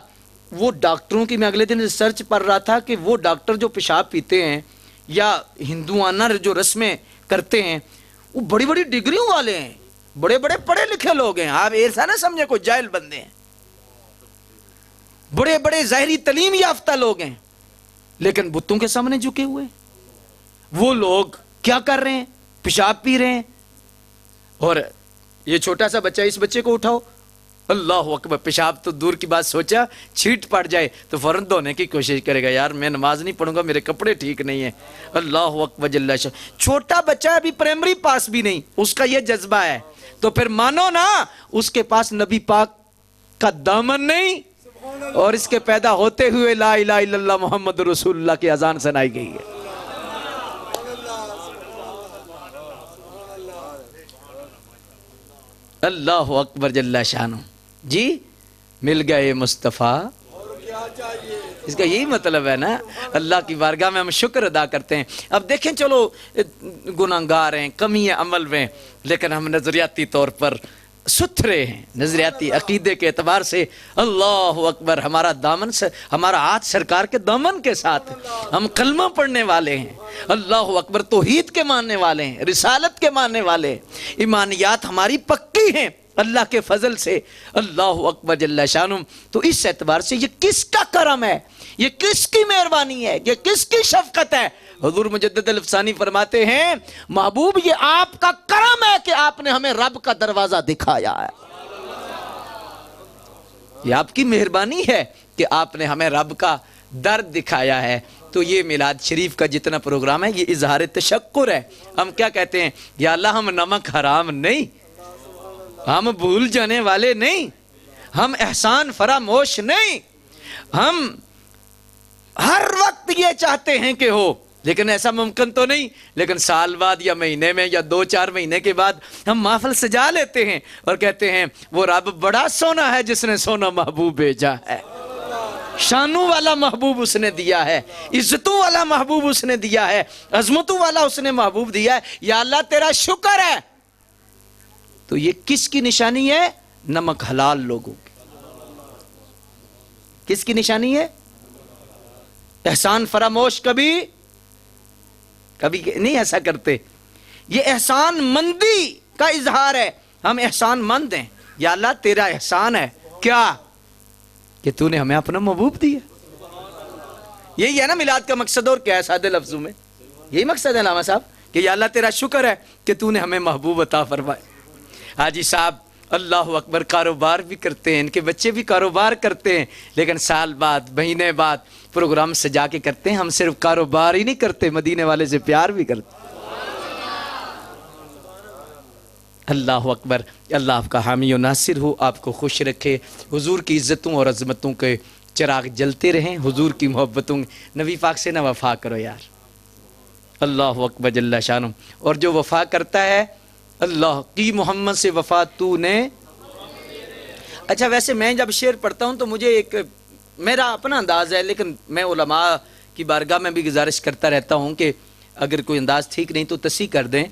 وہ ڈاکٹروں کی، میں اگلے دن ریسرچ پڑھ رہا تھا کہ وہ ڈاکٹر جو پیشاب پیتے ہیں یا ہندوانہ جو رسمیں کرتے ہیں، وہ بڑی بڑی ڈگریوں والے ہیں، بڑے بڑے پڑھے لکھے لوگ ہیں، آپ ایسا نہ سمجھے کوئی جاہل بندے ہیں، بڑے بڑے ظاہری تعلیم یافتہ لوگ ہیں، لیکن بتوں کے سامنے جھکے ہوئے۔ وہ لوگ کیا کر رہے ہیں؟ پیشاب پی رہے ہیں۔ اور یہ چھوٹا سا بچہ، اس بچے کو اٹھاؤ، اللہ اکبر، پیشاب تو دور کی بات، سوچا چھیٹ پڑ جائے تو فوراً دھونے کی کوشش کرے گا، یار میں نماز نہیں پڑھوں گا، میرے کپڑے ٹھیک نہیں ہیں۔ اللہ اکبر جل شاہ۔ چھوٹا بچہ ابھی پرائمری پاس بھی نہیں، اس کا یہ جذبہ ہے، تو پھر مانو نا اس کے پاس نبی پاک کا دامن نہیں، اور اس کے پیدا ہوتے ہوئے لا الہ الا اللہ محمد رسول اللہ کی اذان سنائی گئی ہے۔ اللہ اکبر جل شانہ۔ جی مل گئے مصطفیٰ، اس کا یہی مطلب ہے نا، اللہ کی بارگاہ میں ہم شکر ادا کرتے ہیں۔ اب دیکھیں، چلو گناہگار ہیں، کمی ہے عمل میں، لیکن ہم نظریاتی طور پر ستھرے ہیں، نظریاتی عقیدے کے اعتبار سے اللہ اکبر، ہمارا دامن سے، ہمارا ہاتھ سرکار کے دامن کے ساتھ، ہم کلمہ پڑھنے والے ہیں، اللہ اکبر، توحید کے ماننے والے ہیں، رسالت کے ماننے والے ہیں، ایمانیات ہماری پکی ہیں اللہ کے فضل سے، اللہ اکبر جل شانہ۔ تو اس اعتبار سے یہ کس کا کرم ہے، یہ کس کی مہربانی ہے، یہ کس کی شفقت ہے؟ حضور مجدد الافسانی فرماتے ہیں، محبوب یہ آپ کا کرم ہے کہ آپ نے ہمیں رب کا دروازہ دکھایا ہے، یہ آپ کی مہربانی ہے کہ آپ نے ہمیں رب کا در دکھایا ہے۔ تو یہ میلاد شریف کا جتنا پروگرام ہے یہ اظہار تشکر ہے۔ ہم کیا کہتے ہیں؟ یا اللہ ہم نمک حرام نہیں، ہم بھول جانے والے نہیں، ہم احسان فراموش نہیں، ہم ہر وقت یہ چاہتے ہیں کہ ہو، لیکن ایسا ممکن تو نہیں، لیکن سال بعد یا مہینے میں یا 2-4 مہینے کے بعد ہم محفل سجا لیتے ہیں اور کہتے ہیں وہ رب بڑا سونا ہے جس نے سونا محبوب بھیجا ہے، شانوں والا محبوب اس نے دیا ہے، عزتوں والا محبوب اس نے دیا ہے، عظمتوں والا اس نے محبوب دیا ہے، یا اللہ تیرا شکر ہے۔ تو یہ کس کی نشانی ہے؟ نمک حلال لوگوں کی۔ کس کی نشانی ہے؟ احسان فراموش کبھی نہیں ایسا کرتے، یہ احسان مندی کا اظہار ہے، ہم احسان مند ہیں، یا اللہ تیرا احسان ہے کیا؟ کہ تو نے ہمیں اپنا محبوب دیا۔ یہی ہے نا میلاد کا مقصد، اور کیا ہے سادے لفظوں میں؟ یہی مقصد ہے علامہ صاحب، کہ یا اللہ تیرا شکر ہے کہ تو نے ہمیں محبوب عطا فرمائے۔ حاجی صاحب اللہ اکبر کاروبار بھی کرتے ہیں، ان کے بچے بھی کاروبار کرتے ہیں، لیکن سال بعد مہینے بعد پروگرام سجا کے کرتے ہیں۔ ہم صرف کاروبار ہی نہیں کرتے، مدینے والے سے پیار بھی کرتے۔ اللہ اکبر، اللہ آپ کا حامی و ناصر ہو، آپ کو خوش رکھے، حضور کی عزتوں اور عظمتوں کے چراغ جلتے رہیں، حضور کی محبتوں، نبی پاک سے نہ وفا کرو یار، اللہ اکبر جل شانہ۔ اور جو وفا کرتا ہے اللہ کی محمد سے وفا تو نے۔ اچھا ویسے میں جب شعر پڑھتا ہوں تو مجھے ایک میرا اپنا انداز ہے، لیکن میں علماء کی بارگاہ میں بھی گزارش کرتا رہتا ہوں کہ اگر کوئی انداز ٹھیک نہیں تو تصحیح کر دیں۔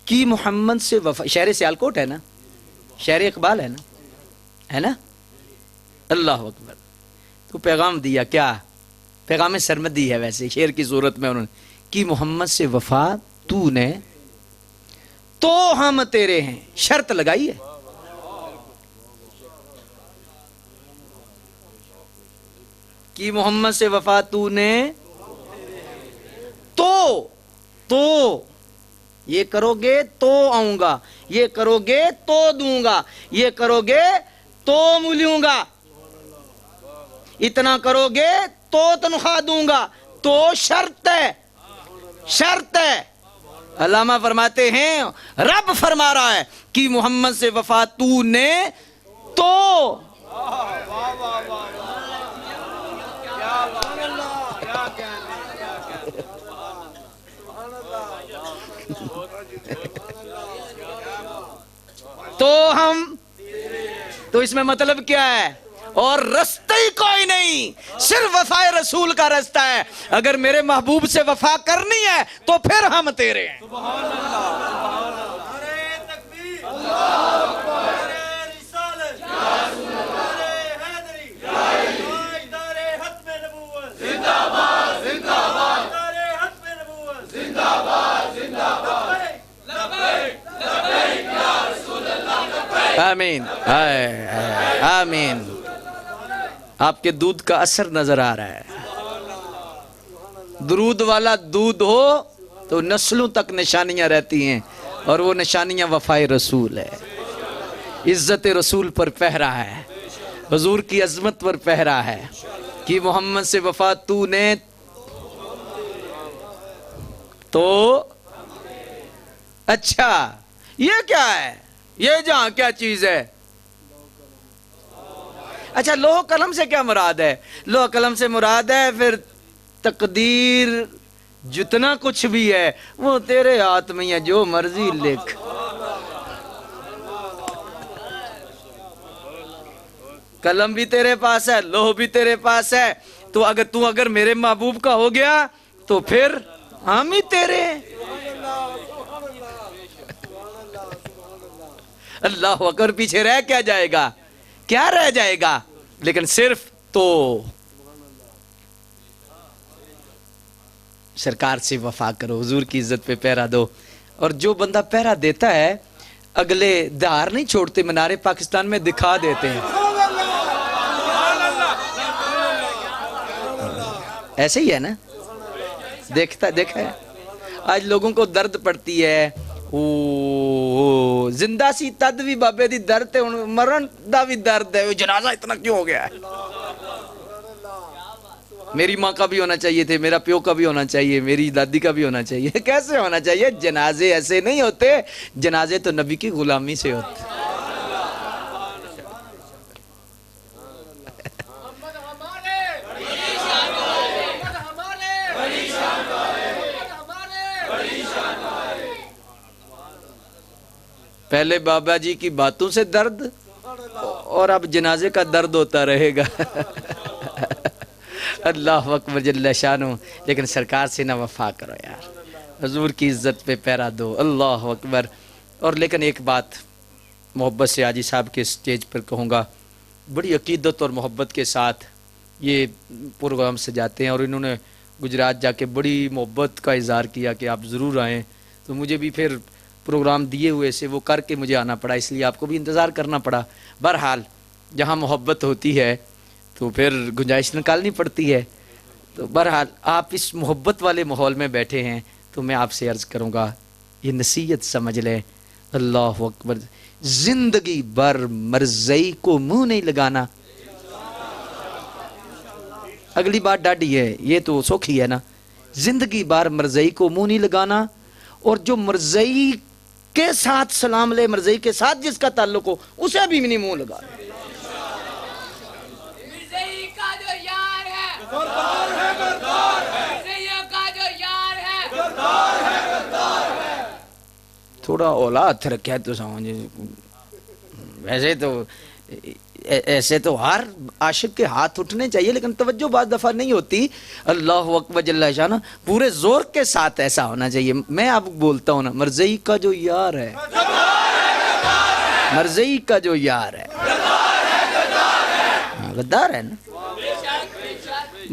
کی محمد سے وفا، شعر سیالکوٹ ہے نا، شعر اقبال ہے نا، اللہ اکبر۔ تو پیغام دیا، کیا پیغام سرمدی ہے ویسے شعر کی صورت میں، انہوں نے کی محمد سے وفا تو نے تو ہم تیرے ہیں، شرط لگائی ہے۔ کی محمد سے وفا تو نے تو یہ کرو گے تو آؤں گا، یہ کرو گے تو دوں گا، یہ کرو گے تو ملوں گا، اتنا کرو گے تو تنخواہ دوں گا، تو شرط ہے، شرط ہے، علامہ فرماتے ہیں رب فرما رہا ہے کہ محمد سے وفا تو نے تو ہم تو اس میں مطلب کیا ہے؟ اور رستہ ہی کوئی نہیں، صرف وفا رسول کا رستہ ہے۔ اگر میرے محبوب سے وفا کرنی ہے تو پھر ہم تیرے ہیں۔ آمین آمین۔ آپ کے دودھ کا اثر نظر آ رہا ہے۔ درود والا دودھ ہو تو نسلوں تک نشانیاں رہتی ہیں، اور وہ نشانیاں وفائے رسول ہے، عزت رسول پر پہرا ہے، حضور کی عظمت پر پہرا ہے کہ محمد سے وفا تو نے تو اچھا یہ کیا ہے؟ یہ جہاں کیا چیز ہے؟ اچھا لوح قلم سے کیا مراد ہے؟ لوح قلم سے مراد ہے پھر تقدیر جتنا کچھ بھی ہے وہ تیرے ہاتھ میں ہے، جو مرضی لکھ۔ قلم بھی تیرے پاس ہے، لوح بھی تیرے پاس ہے، تو اگر میرے محبوب کا ہو گیا تو پھر ہم ہی تیرے ہیں۔ اللہ اکبر۔ پیچھے رہ کیا جائے گا؟ کیا رہ جائے گا؟ لیکن صرف تو سرکار سے وفا کرو، حضور کی عزت پہ پہرا دو۔ اور جو بندہ پہرا دیتا ہے اگلے دھار نہیں چھوڑتے، منارے پاکستان میں دکھا دیتے ہیں۔ ایسے ہی ہے نا؟ دیکھا ہے آج لوگوں کو درد پڑتی ہے، زندہ سی تد بھی بابے دی درد ہے، مرن دا بھی درد ہے، جنازہ اتنا کیوں ہو گیا ہے؟ میری ماں کا بھی ہونا چاہیے تھے، میرا پیو کا بھی ہونا چاہیے، میری دادی کا بھی ہونا چاہیے۔ کیسے ہونا چاہیے؟ جنازے ایسے نہیں ہوتے، جنازے تو نبی کی غلامی سے ہوتے۔ پہلے بابا جی کی باتوں سے درد، اور اب جنازے کا درد ہوتا رہے گا۔ اللہ اکبر جل شانہ۔ لیکن سرکار سے نہ وفا کرو یار، حضور کی عزت پہ پہرا دو۔ اللہ اکبر۔ اور لیکن ایک بات محبت سے حاجی صاحب کے سٹیج پر کہوں گا، بڑی عقیدت اور محبت کے ساتھ یہ پروگرام سجاتے ہیں، اور انہوں نے گجرات جا کے بڑی محبت کا اظہار کیا کہ آپ ضرور آئیں، تو مجھے بھی پھر پروگرام دیے ہوئے سے وہ کر کے مجھے آنا پڑا، اس لیے آپ کو بھی انتظار کرنا پڑا۔ بہرحال جہاں محبت ہوتی ہے تو پھر گنجائش نکالنی پڑتی ہے۔ تو بہرحال آپ اس محبت والے ماحول میں بیٹھے ہیں، تو میں آپ سے عرض کروں گا یہ نصیحت سمجھ لیں۔ اللہ اکبر۔ زندگی بھر مرضی کو منہ نہیں لگانا۔ اگلی بات ڈاڈی ہے، یہ تو سوکھی ہے نا۔ زندگی بھر مرضی کو منہ نہیں لگانا، اور جو مرضی کے ساتھ سلام لے، مرضی کے ساتھ جس کا تعلق ہو، اسے بھی نہیں منہ لگا۔ مرضی کا جو یار ہے، مرضی کا جو یار ہے، تھوڑا اولاد رکھا ہے تو سمجھے، ویسے تو ایسے تو ہر عاشق کے ہاتھ اٹھنے چاہیے، لیکن توجہ بعض دفعہ نہیں ہوتی۔ اللہ اکبر جل شانہ۔ پورے زور کے ساتھ ایسا ہونا چاہیے۔ میں آپ بولتا ہوں نا، مرضی کا جو یار ہے، مرضی کا جو یار ہے، غدار ہے نا۔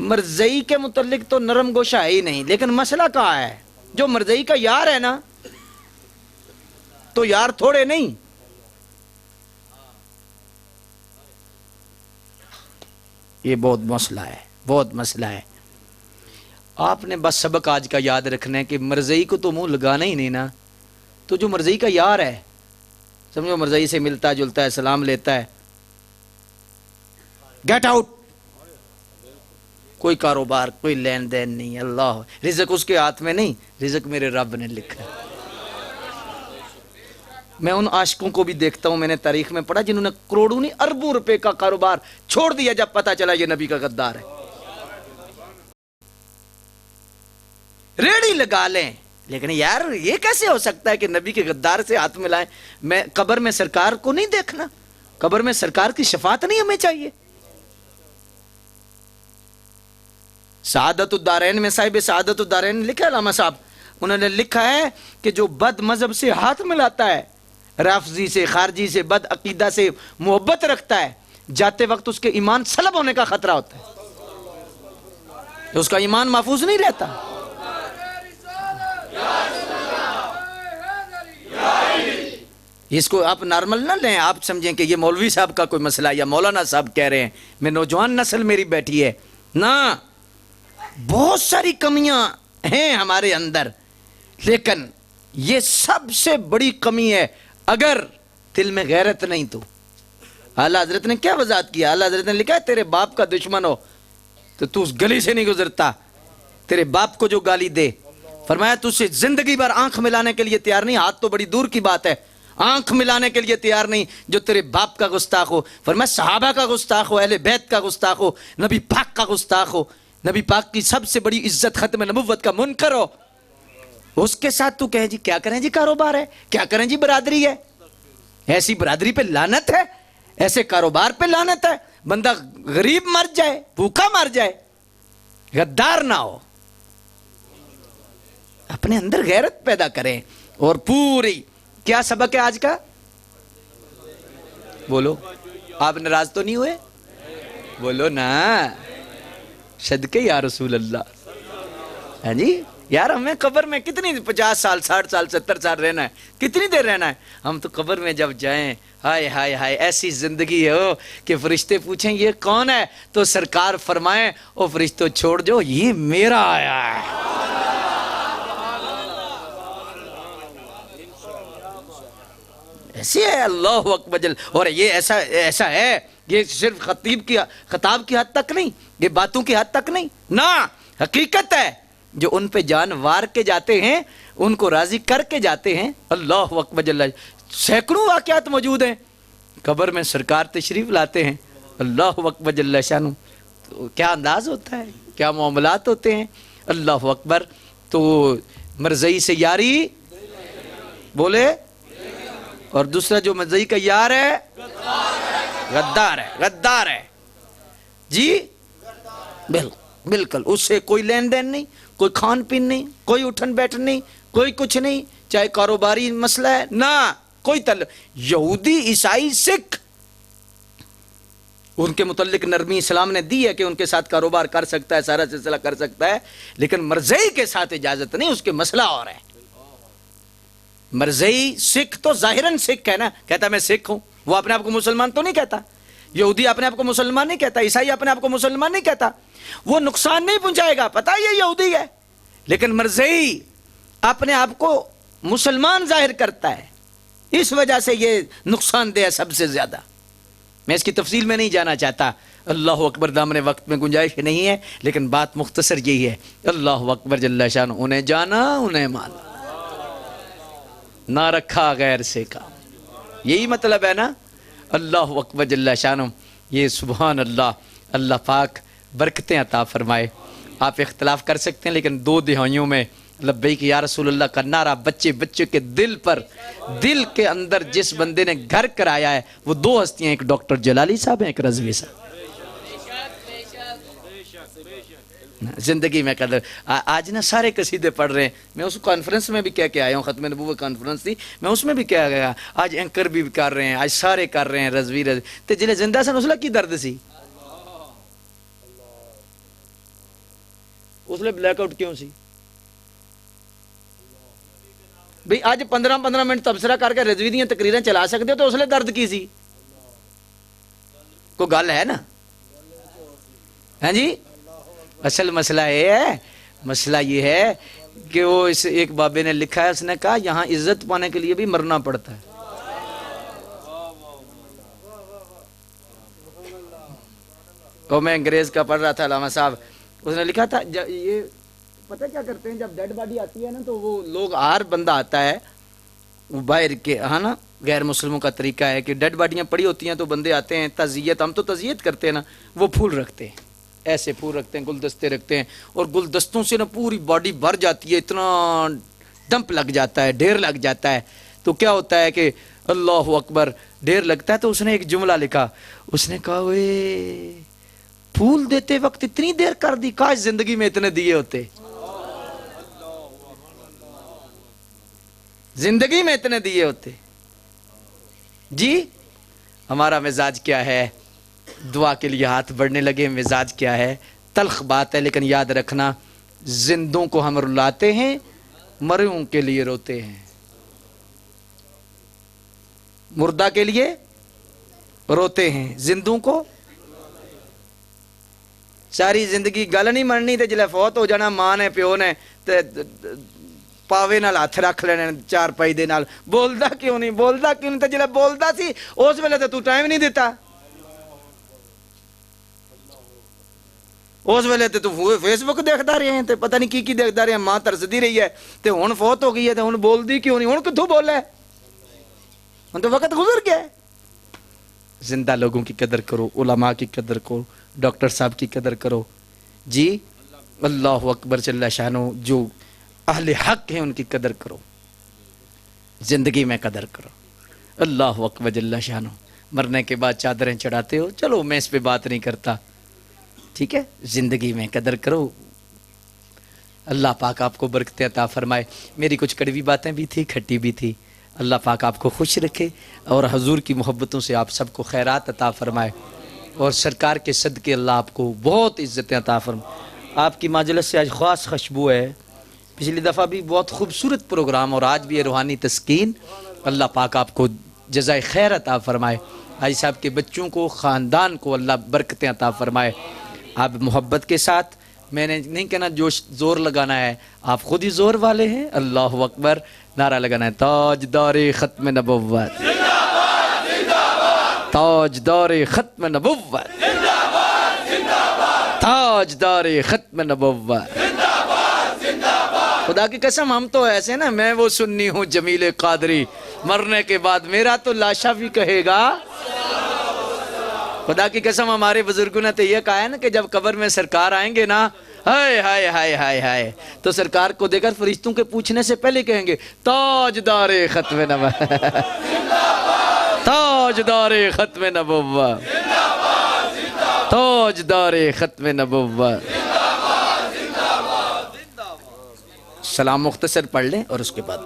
مرضی کے متعلق تو نرم گوشہ ہے ہی نہیں، لیکن مسئلہ کہاں ہے؟ جو مرضی کا یار ہے نا، تو یار تھوڑے نہیں۔ یہ بہت مسئلہ ہے، بہت مسئلہ ہے۔ آپ نے بس سبق آج کا یاد رکھنا ہے کہ مرضی کو تو منہ لگانا ہی نہیں نا۔ تو جو مرضی کا یار ہے، سمجھو مرضی سے ملتا جلتا ہے، سلام لیتا ہے، گیٹ آؤٹ۔ کوئی کاروبار، کوئی لین دین نہیں۔ اللہ رزق اس کے ہاتھ میں نہیں، رزق میرے رب نے لکھا ہے۔ میں ان عاشقوں کو بھی دیکھتا ہوں، میں نے تاریخ میں پڑھا جنہوں نے کروڑوں نہیں اربوں روپے کا کاروبار چھوڑ دیا جب پتا چلا یہ نبی کا غدار ہے۔ ریڑھی لگا لیں، لیکن یار یہ کیسے ہو سکتا ہے کہ نبی کے غدار سے ہاتھ ملائیں؟ میں قبر میں سرکار کو نہیں دیکھنا، قبر میں سرکار کی شفاعت نہیں ہمیں چاہیے؟ سعادت الدارین میں صاحب سعادت الدارین لکھا ہے علامہ صاحب، انہوں نے لکھا ہے کہ جو بد مذہب سے ہاتھ ملاتا ہے، رافضی سے، خارجی سے، بد عقیدہ سے محبت رکھتا ہے، جاتے وقت اس کے ایمان سلب ہونے کا خطرہ ہوتا ہے، تو اس کا ایمان محفوظ نہیں رہتا۔ اس کو آپ نارمل نہ لیں، آپ سمجھیں کہ یہ مولوی صاحب کا کوئی مسئلہ یا مولانا صاحب کہہ رہے ہیں، میں نوجوان نسل میری بیٹھی ہے، نہ بہت ساری کمیاں ہیں ہمارے اندر، لیکن یہ سب سے بڑی کمی ہے اگر دل میں غیرت نہیں تو۔ اعلیٰ حضرت نے کیا وضاحت کیا؟ اعلیٰ حضرت نے لکھا ہے تیرے باپ کا دشمن ہو تو اس گلی سے نہیں گزرتا، تیرے باپ کو جو گالی دے، فرمایا تو اسے زندگی بھر آنکھ ملانے کے لیے تیار نہیں، ہاتھ تو بڑی دور کی بات ہے، آنکھ ملانے کے لیے تیار نہیں جو تیرے باپ کا گستاخ ہو، فرمایا صحابہ کا گستاخ ہو، اہل بیت کا گستاخ ہو، نبی پاک کا گستاخ ہو، نبی پاک کی سب سے بڑی عزت ختم نبوت کا منکر ہو، اس کے ساتھ تو کہے جی کیا کریں جی کاروبار ہے، کیا کریں جی برادری ہے، ایسی برادری پہ لعنت ہے، ایسے کاروبار پہ لعنت ہے، بندہ غریب مر جائے، بھوکا مر جائے، غدار نہ ہو، اپنے اندر غیرت پیدا کریں۔ اور پوری کیا سبق ہے آج کا؟ بولو، آپ ناراض تو نہیں ہوئے؟ بولو نا، صدقے یا رسول اللہ۔ ہاں جی یار، ہمیں قبر میں کتنی 50 سال 60 سال 70 سال رہنا ہے، کتنی دیر رہنا ہے؟ ہم تو قبر میں جب جائیں، ہائے ہائے ہائے ایسی زندگی ہو کہ فرشتے پوچھیں یہ کون ہے، تو سرکار فرمائیں او فرشتوں چھوڑ جو یہ میرا آیا ہے۔ ایسی ہے اللہ اکبر جل۔ اور یہ ایسا ہے، یہ صرف خطاب کی حد تک نہیں، یہ باتوں کی حد تک نہیں، نہ حقیقت ہے۔ جو ان پہ جان وار کے جاتے ہیں، ان کو راضی کر کے جاتے ہیں، اللہ اکبر جل۔ سینکڑوں واقعات موجود ہیں، قبر میں سرکار تشریف لاتے ہیں، اللہ اکبر جل شانہ، تو کیا انداز ہوتا ہے، کیا معاملات ہوتے ہیں، اللہ اکبر۔ تو مرضی سے یاری بولے، اور دوسرا جو مرضی کا یار ہے غدار ہے، غدار ہے جی، بالکل اس سے کوئی لین دین نہیں، کوئی کھان پین نہیں، کوئی اٹھن بیٹھن نہیں، کوئی کچھ نہیں، چاہے کاروباری مسئلہ ہے نہ کوئی یہودی عیسائی سکھ، ان کے متعلق نرمی اسلام نے دی ہے کہ ان کے ساتھ کاروبار کر سکتا ہے، سارا سلسلہ کر سکتا ہے، لیکن مرزئی کے ساتھ اجازت نہیں، اس کے مسئلہ اور ہے۔ مرزئی سکھ تو ظاہراً سکھ ہے نا، کہتا میں سکھ ہوں، وہ اپنے آپ کو مسلمان تو نہیں کہتا، یہودی اپنے آپ کو مسلمان نہیں کہتا، عیسائی اپنے آپ کو مسلمان نہیں کہتا، وہ نقصان نہیں پہنچائے گا، پتہ یہ یہودی ہے، لیکن مرزئی اپنے آپ کو مسلمان ظاہر کرتا ہے، اس وجہ سے یہ نقصان دہ ہے سب سے زیادہ۔ میں اس کی تفصیل میں نہیں جانا چاہتا، اللہ اکبر، دامن وقت میں گنجائش نہیں ہے، لیکن بات مختصر یہی ہے، اللہ اکبر جل شانہ، انہیں جانا انہیں مانا، نہ رکھا غیر سے کام، یہی مطلب ہے نا، اللہ اکبر جل شانہ۔ یہ سبحان اللہ، اللہ پاک برکتیں عطا فرمائے۔ آپ اختلاف کر سکتے ہیں، لیکن 2 دہائیوں میں لبیک یا رسول اللہ کا نعرہ بچے کے دل پر، دل کے اندر جس بندے نے گھر کرایا ہے، وہ 2 ہستیاں، ایک ڈاکٹر جلالی صاحب ہیں، ایک رضوی صاحب۔ زندگی میں قدر، آج نا سارے قصیدے پڑھ رہے ہیں، میں اس کانفرنس میں بھی کہہ کے آیا ہوں، ختم نبوت کانفرنس تھی، میں اس میں بھی کہہ گیا، آج اینکر بھی کر رہے ہیں، آج سارے کر رہے ہیں، رضوی تے جلے زندہ سن اسلے کی درد سی، اسلے بلیک آؤٹ کیوں سی بھئی؟ آج 15 منٹ تبصرہ کر کے رضوی دیاں تقریریں چلا سکتے ہو تو اسلے درد کی سی؟ کوئی گل ہے نا؟ ہاں جی، اصل مسئلہ یہ ہے، مسئلہ یہ ہے کہ وہ اس ایک بابے نے لکھا ہے، اس نے کہا یہاں عزت پانے کے لیے بھی مرنا پڑتا ہے۔ تو میں انگریز کا پڑھ رہا تھا، علامہ صاحب، اس نے لکھا تھا یہ پتہ کیا کرتے ہیں، جب ڈیڈ باڈی آتی ہے نا تو وہ لوگ، ہر بندہ آتا ہے وہ باہر کے، ہاں نا، غیر مسلموں کا طریقہ ہے کہ ڈیڈ باڈیاں پڑی ہوتی ہیں تو بندے آتے ہیں تعزیت، ہم تو تعزیت کرتے ہیں نا، وہ پھول رکھتے ہیں، ایسے پھول رکھتے ہیں، گلدستے رکھتے ہیں، اور گلدستوں سے نا پوری باڈی بھر جاتی ہے، اتنا ڈمپ لگ جاتا ہے، ڈھیر لگ جاتا ہے. تو کیا ہوتا ہے کہ اللہ اکبر ڈھیر لگتا ہے تو اس نے ایک جملہ لکھا، اس نے کہا وے پھول دیتے وقت اتنی دیر کر دی، کاش زندگی میں اتنے دیے ہوتے، زندگی میں اتنے دیے ہوتے. جی ہمارا مزاج کیا ہے؟ دعا کے لیے ہاتھ بڑھنے لگے. مزاج کیا ہے؟ تلخ بات ہے لیکن یاد رکھنا، زندوں کو ہم رلاتے ہیں، مروں کے لیے روتے ہیں. مردہ کے لیے روتے ہیں، زندوں کو ساری زندگی گل نہیں مننی تے جلے فوت ہو جانا ماں نے پیو نے تے پاوے نال ہاتھ رکھ لینے چار پائی دے نال. بولدا کیوں نہیں، بولدا کیوں نہیں؟ تے جلے بولدا سی اس ویلے تے تو ٹائم نہیں دیتا، اس ویلے تے تو فیس بک دیکھدا رہے ہیں تے پتہ نہیں کی دیکھدا رہے ہیں، ماں ترسدی رہی ہے تے ہن فوت ہو گئی ہے تے ہن بولدی کیوں نہیں؟ ہن کتھوں بولے؟ ہن تو وقت گزر گیا ہے. زندہ لوگوں کی قدر کرو، علماء کی قدر کرو، ڈاکٹر صاحب کی قدر کرو. جی اللہ اکبر جل شانہ، جو اہل حق ہیں ان کی قدر کرو، زندگی میں قدر کرو. اللہ اکبر جل شانہ. مرنے کے بعد چادریں چڑھاتے ہو، چلو میں اس پہ بات نہیں کرتا، ٹھیک ہے، زندگی میں قدر کرو. اللہ پاک آپ کو برکتیں عطا فرمائے. میری کچھ کڑوی باتیں بھی تھی، کھٹی بھی تھی. اللہ پاک آپ کو خوش رکھے اور حضور کی محبتوں سے آپ سب کو خیرات عطا فرمائے، اور سرکار کے صدقے اللہ آپ کو بہت عزتیں عطا فرمائے. آپ کی مجلس سے آج خاص خوشبو ہے. پچھلی دفعہ بھی بہت خوبصورت پروگرام اور آج بھی یہ روحانی تسکین. اللہ پاک آپ کو جزائے خیر عطا فرمائے. حاجی صاحب کے بچوں کو، خاندان کو اللہ برکتیں عطا فرمائے. آپ محبت کے ساتھ، میں نے نہیں کہنا جو زور لگانا ہے، آپ خود ہی زور والے ہیں. اللہ اکبر نعرہ لگانا ہے، تاجدار ختم نبوت، تاجدار ختم نبوت، تاجدار ختم نبوت. خدا کی قسم ہم تو ایسے نا، میں وہ سنی ہوں جمیل قادری، مرنے کے بعد میرا تو لاشا بھی کہے گا. خدا کی قسم ہمارے بزرگوں نے تو یہ کہا ہے نا کہ جب قبر میں سرکار آئیں گے نا، ہائے ہائے ہائے ہائے ہائے، تو سرکار کو دیکھ کر فرشتوں کے پوچھنے سے پہلے کہیں گے تاجدار ختم نبوت، تاجدار ختم نبوت، تاجدار ختم نبوت. سلام مختصر پڑھ لیں اور اس کے بعد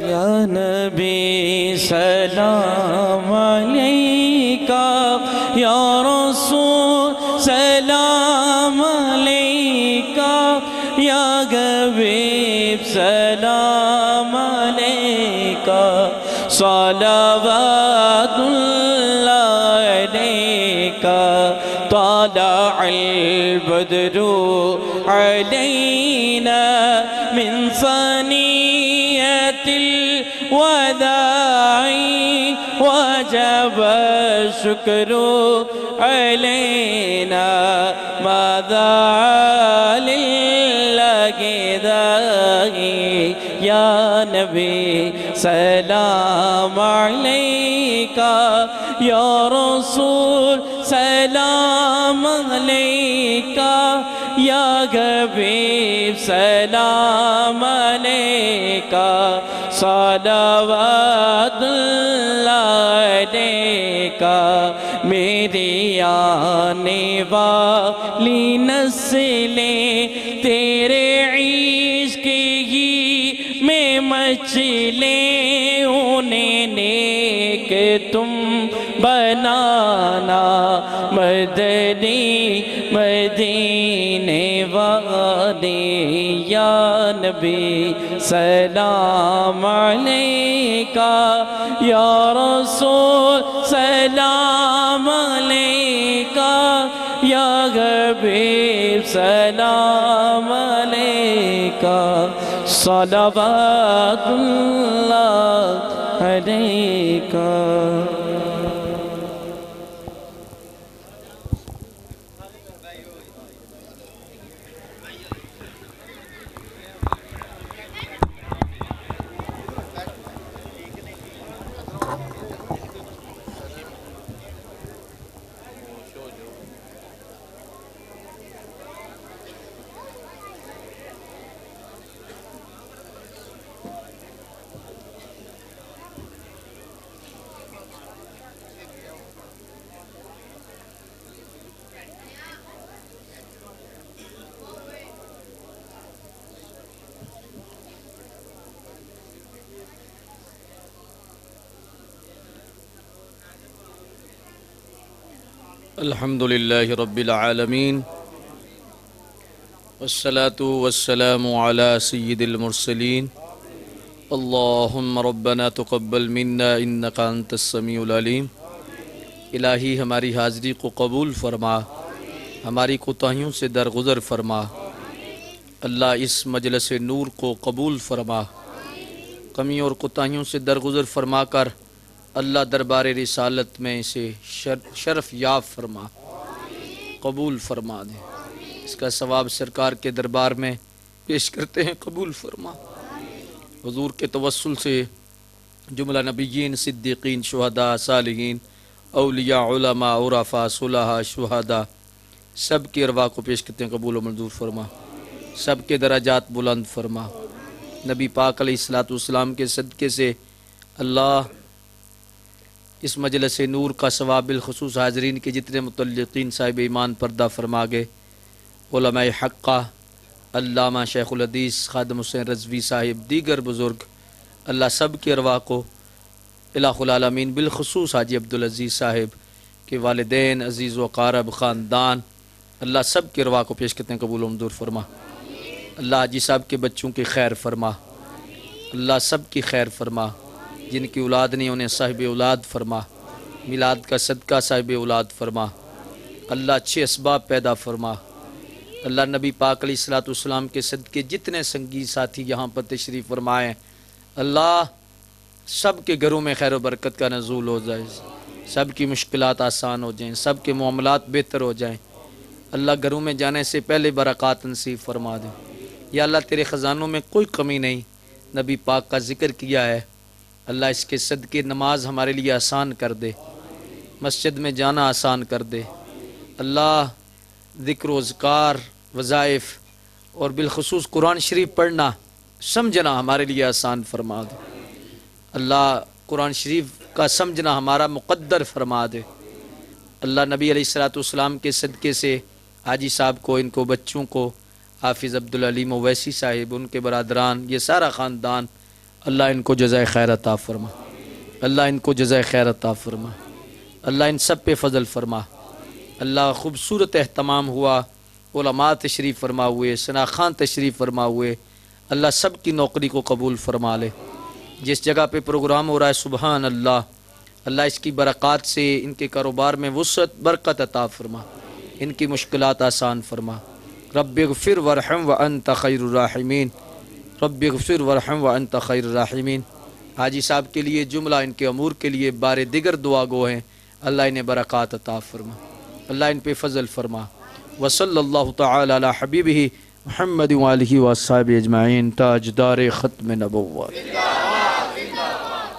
یا نبی سلام علیکہ، یا رسول سلام علیکہ، یا حبیب سلام علیکہ، صلوات اللہ علیکہ، طلع البدر علینا من ثنیۃ الوداع، وجب الشکر علینا، ماذا للہ داعی. یا نبی سلام علیکہ، یا رسول سلام علیکہ، یا حبیب سلام علیکہ، صلوات اللہ علیکہ. میری آنے والی نسلیں تیرے عشق ہی میں مچلیں، انہیں نیک تم بنانا، مدنی مدینے والے. یا نبی سلام علیکہ، یا رسول سلام علیکہ، یا حبیب سلام علیکہ، صلوات اللہ علیکہ. الحمد للہ رب العالمین والصلاة والسلام على سید المرسلین اللہم ربنا تقبل منا انک انت السمیع العلیم۔ الہی ہماری حاضری کو قبول فرما، ہماری کوتاہیوں سے درگزر فرما۔ اللہ اس مجلس نور کو قبول فرما، کمیوں اور کوتاہیوں سے درگزر فرما کر اللہ دربار رسالت میں اسے شرف یاب فرما، قبول فرما دے۔ اس کا ثواب سرکار کے دربار میں پیش کرتے ہیں، قبول فرما۔ حضور کے توسل سے جملہ نبیین، صدیقین، شہداء، صالحین، اولیاء، علماء، عرفاء، صلحاء، شہداء سب کی ارواح کو پیش کرتے ہیں، قبول و منظور فرما۔ سب کے درجات بلند فرما۔ نبی پاک علیہ الصلوۃ والسلام کے صدقے سے اللہ اس مجلس نور کا ثواب بالخصوص حاضرین کے جتنے متعلقین صاحب ایمان پردہ فرما گئے، علماء حقہ، علامہ شیخ الحدیث خادم حسین رضوی صاحب، دیگر بزرگ، اللہ سب کی ارواح کو الہ العالمین بالخصوص حاجی عبدالعزیز صاحب کے والدین، عزیز و اقارب، خاندان، اللہ سب کی ارواح کو پیش کرتے ہیں، قبول و منظور فرما۔ اللہ حاجی صاحب کے بچوں کی خیر فرما، اللہ سب کی خیر فرما۔ جن کی اولاد نہیں انہیں صاحب اولاد فرما، میلاد کا صدقہ صاحب اولاد فرما۔ اللہ اچھے اسباب پیدا فرما۔ اللہ نبی پاک علیہ الصلوۃ والسلام کے صدقے جتنے سنگی ساتھی یہاں پر تشریف فرمائیں، اللہ سب کے گھروں میں خیر و برکت کا نزول ہو جائے، سب کی مشکلات آسان ہو جائیں، سب کے معاملات بہتر ہو جائیں۔ اللہ گھروں میں جانے سے پہلے برکات نصیب فرما دے۔ یا اللہ تیرے خزانوں میں کوئی کمی نہیں، نبی پاک کا ذکر کیا ہے، اللہ اس کے صدقے نماز ہمارے لیے آسان کر دے، مسجد میں جانا آسان کر دے۔ اللہ ذکر و اذکار، وظائف اور بالخصوص قرآن شریف پڑھنا سمجھنا ہمارے لیے آسان فرما دے۔ اللہ قرآن شریف کا سمجھنا ہمارا مقدر فرما دے۔ اللہ نبی علیہ الصلوۃ والسلام کے صدقے سے حاجی صاحب کو، ان کو بچوں کو، حافظ عبدالعلیم اویسی صاحب، ان کے برادران، یہ سارا خاندان، اللہ ان کو جزائے خیر عطا فرما، اللہ ان کو جزائے خیر عطا فرما، اللہ ان سب پہ فضل فرما۔ اللہ خوبصورت اہتمام ہوا، علماء تشریف فرما ہوئے، ثناء تشریف فرما ہوئے، اللہ سب کی نوکری کو قبول فرما لے۔ جس جگہ پہ پروگرام ہو رہا ہے سبحان اللہ، اللہ اس کی برکات سے ان کے کاروبار میں وسعت برکت عطا فرما، ان کی مشکلات آسان فرما۔ رب اغفر ورحم وانت خیر الراحمین، رب اغفر ورحم وانت خیر الراحمین۔ حاجی صاحب کے لیے جملہ ان کے امور کے لیے بارے دیگر دعا گو ہیں، اللہ انہیں برکات عطا فرما، اللہ ان پہ فضل فرما۔ وصلی اللہ تعالی علی حبیبہ محمد وآلہ وصحبہ اجمعین، تاجدار ختم نبوت۔